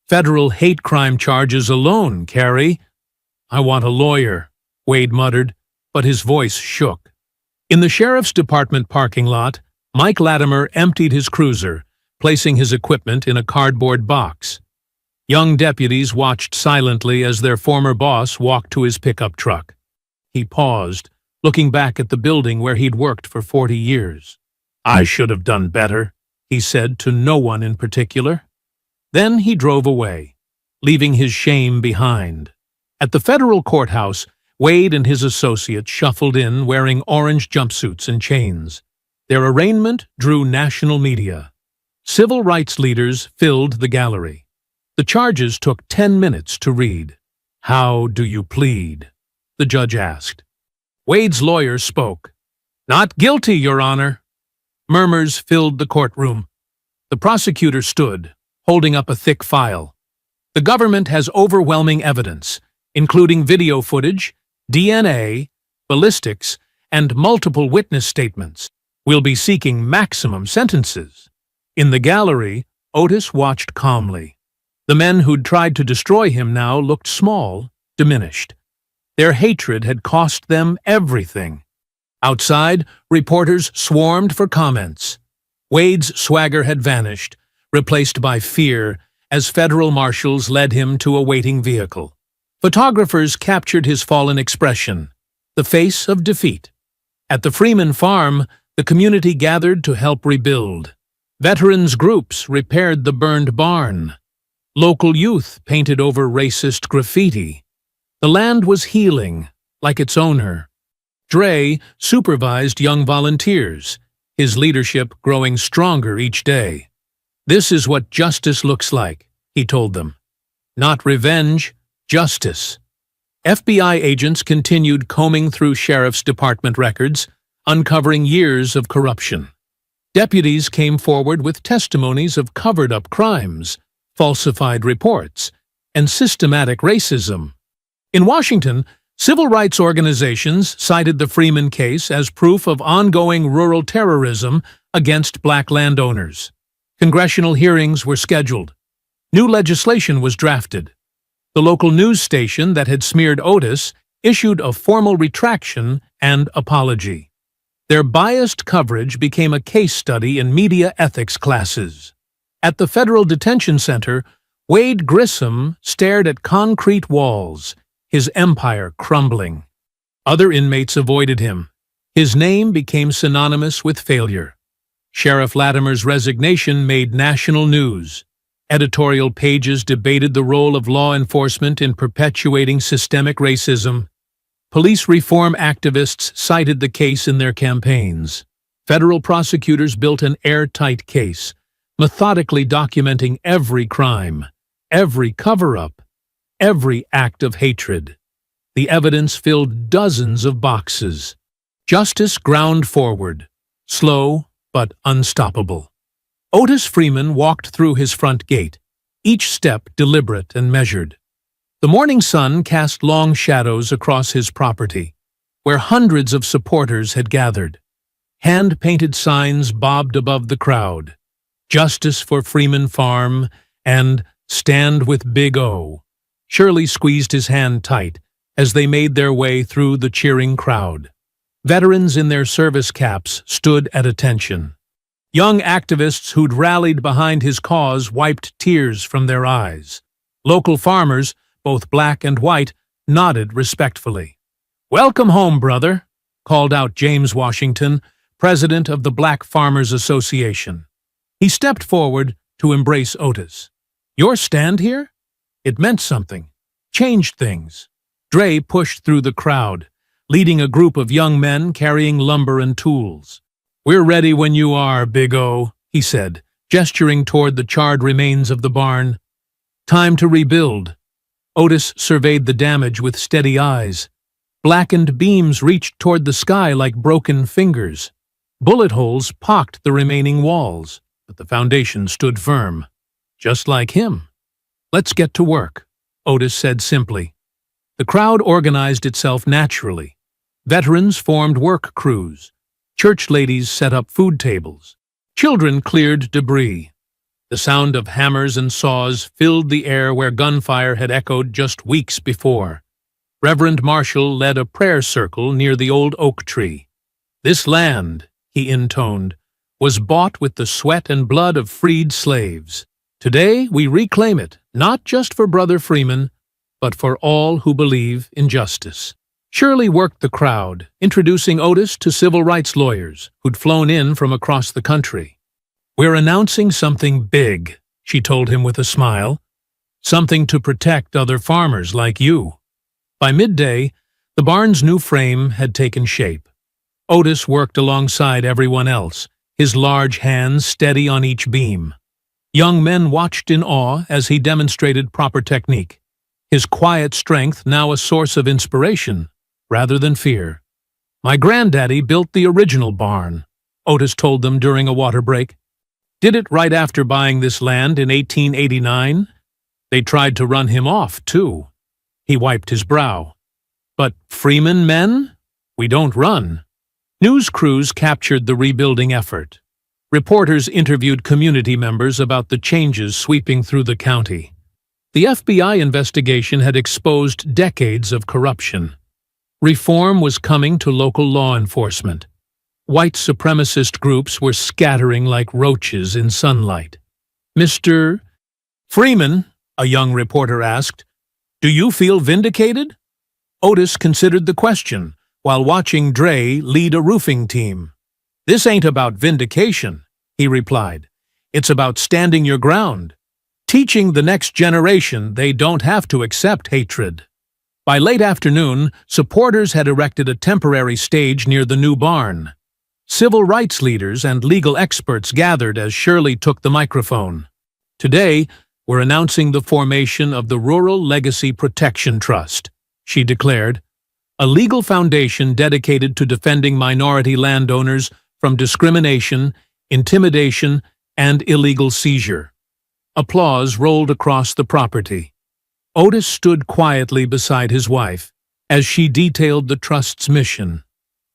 "Federal hate crime charges alone, Carrie." "I want a lawyer," Wade muttered, but his voice shook. In the sheriff's department parking lot, Mike Latimer emptied his cruiser, placing his equipment in a cardboard box. Young deputies watched silently as their former boss walked to his pickup truck. He paused, looking back at the building where he'd worked for 40 years. "I should have done better," he said to no one in particular. Then he drove away, leaving his shame behind. At the federal courthouse, Wade and his associates shuffled in wearing orange jumpsuits and chains. Their arraignment drew national media. Civil rights leaders filled the gallery. The charges took 10 minutes to read. "How do you plead?" the judge asked. Wade's lawyer spoke. "Not guilty, Your Honor." Murmurs filled the courtroom. The prosecutor stood, holding up a thick file. "The government has overwhelming evidence, including video footage, DNA, ballistics, and multiple witness statements. We'll be seeking maximum sentences." In the gallery, Otis watched calmly. The men who'd tried to destroy him now looked small, diminished. Their hatred had cost them everything. Outside, reporters swarmed for comments. Wade's swagger had vanished, replaced by fear, as federal marshals led him to a waiting vehicle. Photographers captured his fallen expression, the face of defeat. At the Freeman farm, the community gathered to help rebuild. Veterans groups repaired the burned barn. Local youth painted over racist graffiti. The land was healing, like its owner. Dre supervised young volunteers, his leadership growing stronger each day. "This is what justice looks like," he told them. "Not revenge, justice." FBI agents continued combing through sheriff's department records, uncovering years of corruption. Deputies came forward with testimonies of covered-up crimes, falsified reports, and systematic racism. In Washington, civil rights organizations cited the Freeman case as proof of ongoing rural terrorism against black landowners. Congressional hearings were scheduled. New legislation was drafted. The local news station that had smeared Otis issued a formal retraction and apology. Their biased coverage became a case study in media ethics classes. At the federal detention center, Wade Grissom stared at concrete walls, his empire crumbling. Other inmates avoided him. His name became synonymous with failure. Sheriff Latimer's resignation made national news. Editorial pages debated the role of law enforcement in perpetuating systemic racism. Police reform activists cited the case in their campaigns. Federal prosecutors built an airtight case, methodically documenting every crime, every cover-up, every act of hatred. The evidence filled dozens of boxes. Justice ground forward, slow but unstoppable. Otis Freeman walked through his front gate, each step deliberate and measured. The morning sun cast long shadows across his property, where hundreds of supporters had gathered. Hand-painted signs bobbed above the crowd. "Justice for Freeman Farm" and "Stand with Big O." Shirley squeezed his hand tight as they made their way through the cheering crowd. Veterans in their service caps stood at attention. Young activists who'd rallied behind his cause wiped tears from their eyes. Local farmers, both black and white, nodded respectfully. "Welcome home, brother," called out James Washington, president of the Black Farmers Association. He stepped forward to embrace Otis. "Your stand here? It meant something. Changed things." Dre pushed through the crowd, leading a group of young men carrying lumber and tools. "We're ready when you are, Big O," he said, gesturing toward the charred remains of the barn. "Time to rebuild." Otis surveyed the damage with steady eyes. Blackened beams reached toward the sky like broken fingers. Bullet holes pocked the remaining walls, but the foundation stood firm. Just like him. "Let's get to work," Otis said simply. The crowd organized itself naturally. Veterans formed work crews. Church ladies set up food tables. Children cleared debris. The sound of hammers and saws filled the air where gunfire had echoed just weeks before. Reverend Marshall led a prayer circle near the old oak tree. "This land," he intoned, "was bought with the sweat and blood of freed slaves. Today we reclaim it, not just for Brother Freeman, but for all who believe in justice." Shirley worked the crowd, introducing Otis to civil rights lawyers who'd flown in from across the country. "We're announcing something big," she told him with a smile. "Something to protect other farmers like you." By midday, the barn's new frame had taken shape. Otis worked alongside everyone else, his large hands steady on each beam. Young men watched in awe as he demonstrated proper technique, his quiet strength now a source of inspiration rather than fear. "My granddaddy built the original barn," Otis told them during a water break. "Did it right after buying this land in 1889. They tried to run him off, too." He wiped his brow. "But Freeman men? We don't run." News crews captured the rebuilding effort. Reporters interviewed community members about the changes sweeping through the county. The FBI investigation had exposed decades of corruption. Reform was coming to local law enforcement. White supremacist groups were scattering like roaches in sunlight. "Mr. Freeman," a young reporter asked, "do you feel vindicated?" Otis considered the question while watching Dre lead a roofing team. "This ain't about vindication," he replied. "It's about standing your ground, teaching the next generation they don't have to accept hatred." By late afternoon, supporters had erected a temporary stage near the new barn. Civil rights leaders and legal experts gathered as Shirley took the microphone. "Today, we're announcing the formation of the Rural Legacy Protection Trust," she declared, "a legal foundation dedicated to defending minority landowners from discrimination, intimidation, and illegal seizure." Applause rolled across the property. Otis stood quietly beside his wife as she detailed the trust's mission.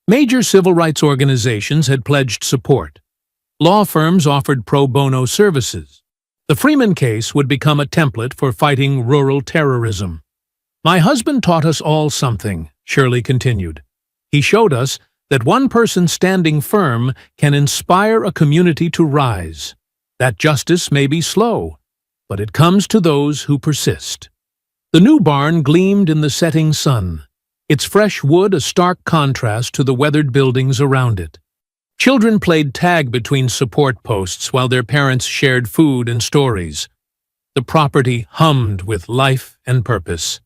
Major civil rights organizations had pledged support. Law firms offered pro bono services. The Freeman case would become a template for fighting rural terrorism. "My husband taught us all something," Shirley continued. "He showed us that one person standing firm can inspire a community to rise. That justice may be slow, but it comes to those who persist." The new barn gleamed in the setting sun, its fresh wood a stark contrast to the weathered buildings around it. Children played tag between support posts while their parents shared food and stories. The property hummed with life and purpose.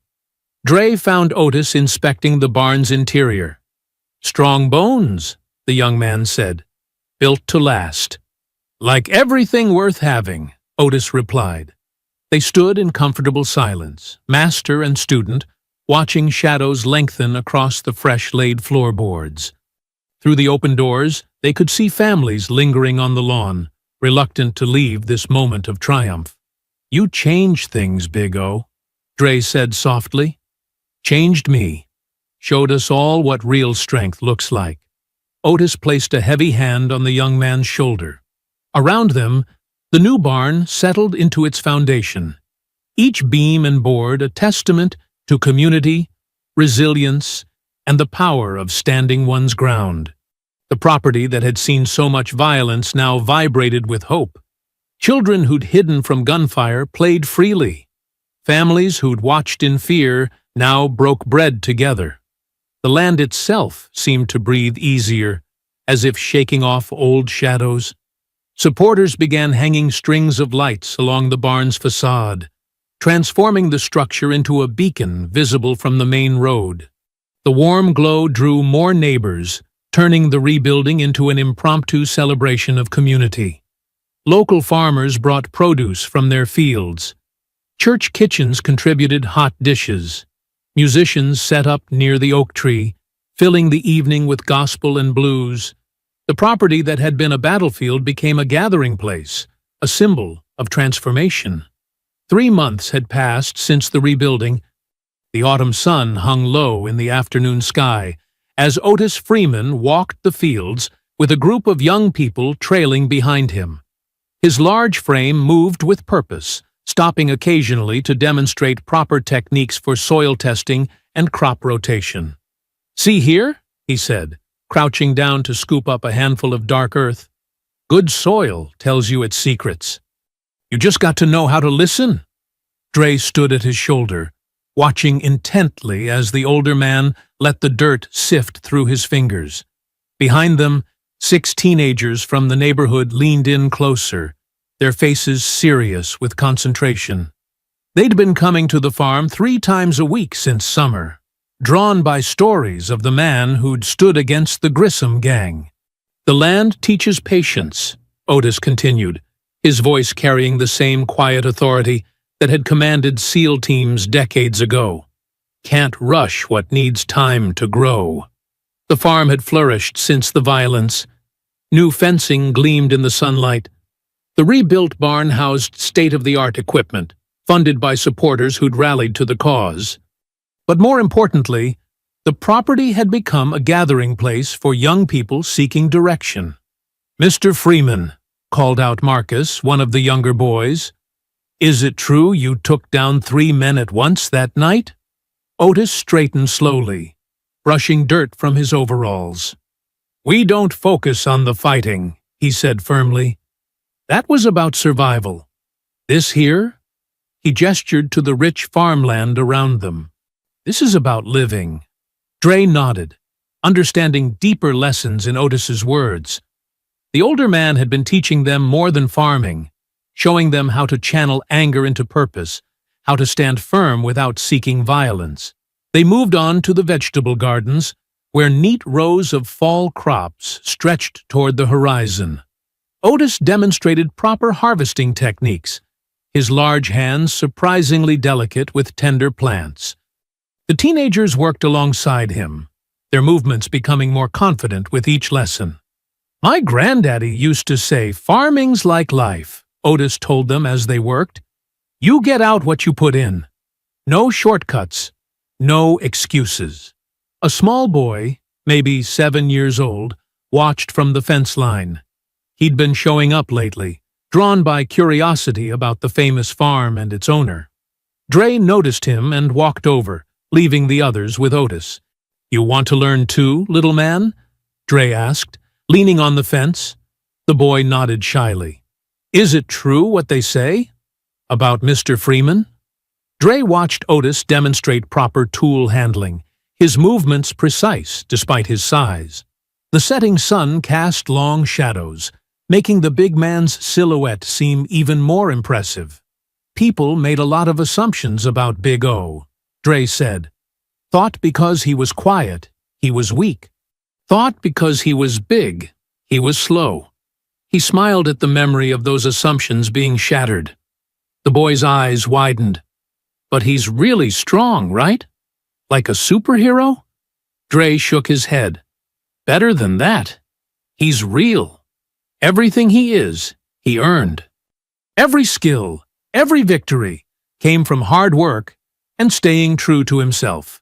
Dre found Otis inspecting the barn's interior. "Strong bones," the young man said. "Built to last." "Like everything worth having," Otis replied. They stood in comfortable silence, master and student, watching shadows lengthen across the fresh-laid floorboards. Through the open doors, they could see families lingering on the lawn, reluctant to leave this moment of triumph. "You changed things, Big O," Dre said softly. "Changed me. Showed us all what real strength looks like." Otis placed a heavy hand on the young man's shoulder. Around them, the new barn settled into its foundation, each beam and board a testament to community, resilience, and the power of standing one's ground. The property that had seen so much violence now vibrated with hope. Children who'd hidden from gunfire played freely. Families who'd watched in fear now broke bread together. The land itself seemed to breathe easier, as if shaking off old shadows. Supporters began hanging strings of lights along the barn's facade, transforming the structure into a beacon visible from the main road. The warm glow drew more neighbors, turning the rebuilding into an impromptu celebration of community. Local farmers brought produce from their fields. Church kitchens contributed hot dishes. Musicians set up near the oak tree, filling the evening with gospel and blues. The property that had been a battlefield became a gathering place, a symbol of transformation. 3 months had passed since the rebuilding. The autumn sun hung low in the afternoon sky as Otis Freeman walked the fields with a group of young people trailing behind him. His large frame moved with purpose, stopping occasionally to demonstrate proper techniques for soil testing and crop rotation. "See here," he said, crouching down to scoop up a handful of dark earth. "Good soil tells you its secrets. You just got to know how to listen." Dre stood at his shoulder, watching intently as the older man let the dirt sift through his fingers. Behind them, 6 teenagers from the neighborhood leaned in closer, their faces serious with concentration. They'd been coming to the farm 3 times a week since summer, drawn by stories of the man who'd stood against the Grissom gang. "The land teaches patience," Otis continued, his voice carrying the same quiet authority that had commanded SEAL teams decades ago. "Can't rush what needs time to grow." The farm had flourished since the violence. New fencing gleamed in the sunlight. The rebuilt barn housed state-of-the-art equipment, funded by supporters who'd rallied to the cause. But more importantly, the property had become a gathering place for young people seeking direction. "Mr. Freeman," called out Marcus, one of the younger boys, "is it true you took down 3 men at once that night?" Otis straightened slowly, brushing dirt from his overalls. "We don't focus on the fighting," he said firmly. "That was about survival. This here?" He gestured to the rich farmland around them. "This is about living." Dre nodded, understanding deeper lessons in Otis's words. The older man had been teaching them more than farming, showing them how to channel anger into purpose, how to stand firm without seeking violence. They moved on to the vegetable gardens, where neat rows of fall crops stretched toward the horizon. Otis demonstrated proper harvesting techniques, his large hands surprisingly delicate with tender plants. The teenagers worked alongside him, their movements becoming more confident with each lesson. "My granddaddy used to say, 'Farming's like life,'" Otis told them as they worked. "You get out what you put in. No shortcuts, no excuses." A small boy, maybe 7 years old, watched from the fence line. He'd been showing up lately, drawn by curiosity about the famous farm and its owner. Dre noticed him and walked over, leaving the others with Otis. "You want to learn too, little man?" Dre asked, leaning on the fence. The boy nodded shyly. "Is it true what they say about Mr. Freeman?" Dre watched Otis demonstrate proper tool handling, his movements precise despite his size. The setting sun cast long shadows, making the big man's silhouette seem even more impressive. "People made a lot of assumptions about Big O," Dre said. "Thought because he was quiet, he was weak. Thought because he was big, he was slow." He smiled at the memory of those assumptions being shattered. The boy's eyes widened. "But he's really strong, right? Like a superhero?" Dre shook his head. "Better than that. He's real. Everything he is, he earned. Every skill, every victory came from hard work and staying true to himself."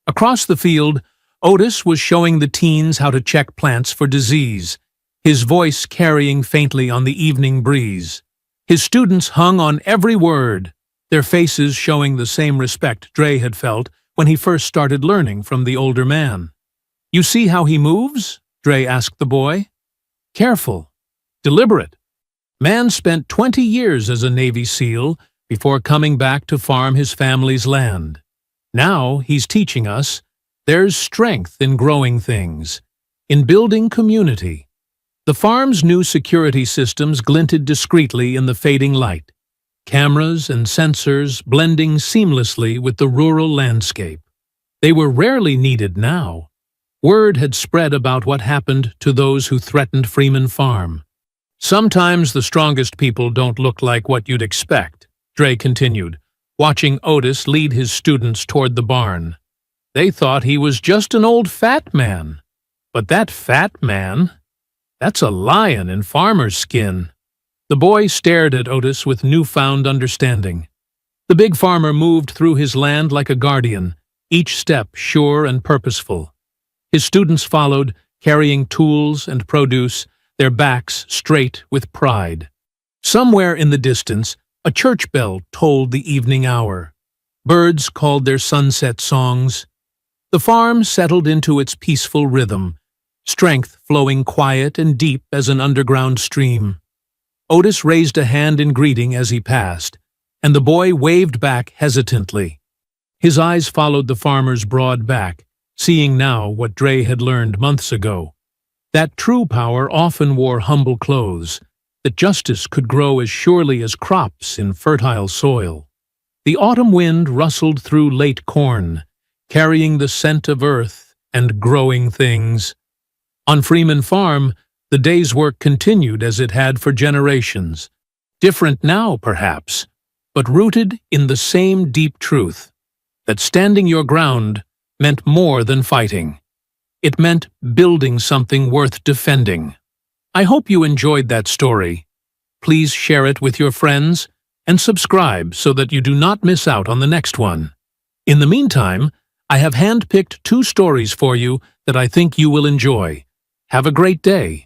Across the field, Otis was showing the teens how to check plants for disease, his voice carrying faintly on the evening breeze. His students hung on every word, their faces showing the same respect Dre had felt when he first started learning from the older man. "You see how he moves?" Dre asked the boy. "Careful, deliberate. Man spent 20 years as a Navy SEAL before coming back to farm his family's land. Now he's teaching us there's strength in growing things, in building community." The farm's new security systems glinted discreetly in the fading light, cameras and sensors blending seamlessly with the rural landscape. They were rarely needed now. Word had spread about what happened to those who threatened Freeman Farm. Sometimes the strongest people don't look like what you'd expect, Dre continued, watching Otis lead his students toward the barn. They thought he was just an old fat man. But that fat man? That's a lion in farmer's skin. The boy stared at Otis with newfound understanding. The big farmer moved through his land like a guardian, each step sure and purposeful. His students followed, carrying tools and produce, their backs straight with pride. Somewhere in the distance, a church bell tolled the evening hour. Birds called their sunset songs. The farm settled into its peaceful rhythm, strength flowing quiet and deep as an underground stream. Otis raised a hand in greeting as he passed, and the boy waved back hesitantly. His eyes followed the farmer's broad back, seeing now what Dre had learned months ago. That true power often wore humble clothes, that justice could grow as surely as crops in fertile soil. The autumn wind rustled through late corn, carrying the scent of earth and growing things. On Freeman Farm, the day's work continued as it had for generations. Different now, perhaps, but rooted in the same deep truth, that standing your ground meant more than fighting. It meant building something worth defending. I hope you enjoyed that story. Please share it with your friends and subscribe so that you do not miss out on the next one. In the meantime, I have handpicked 2 stories for you that I think you will enjoy. Have a great day.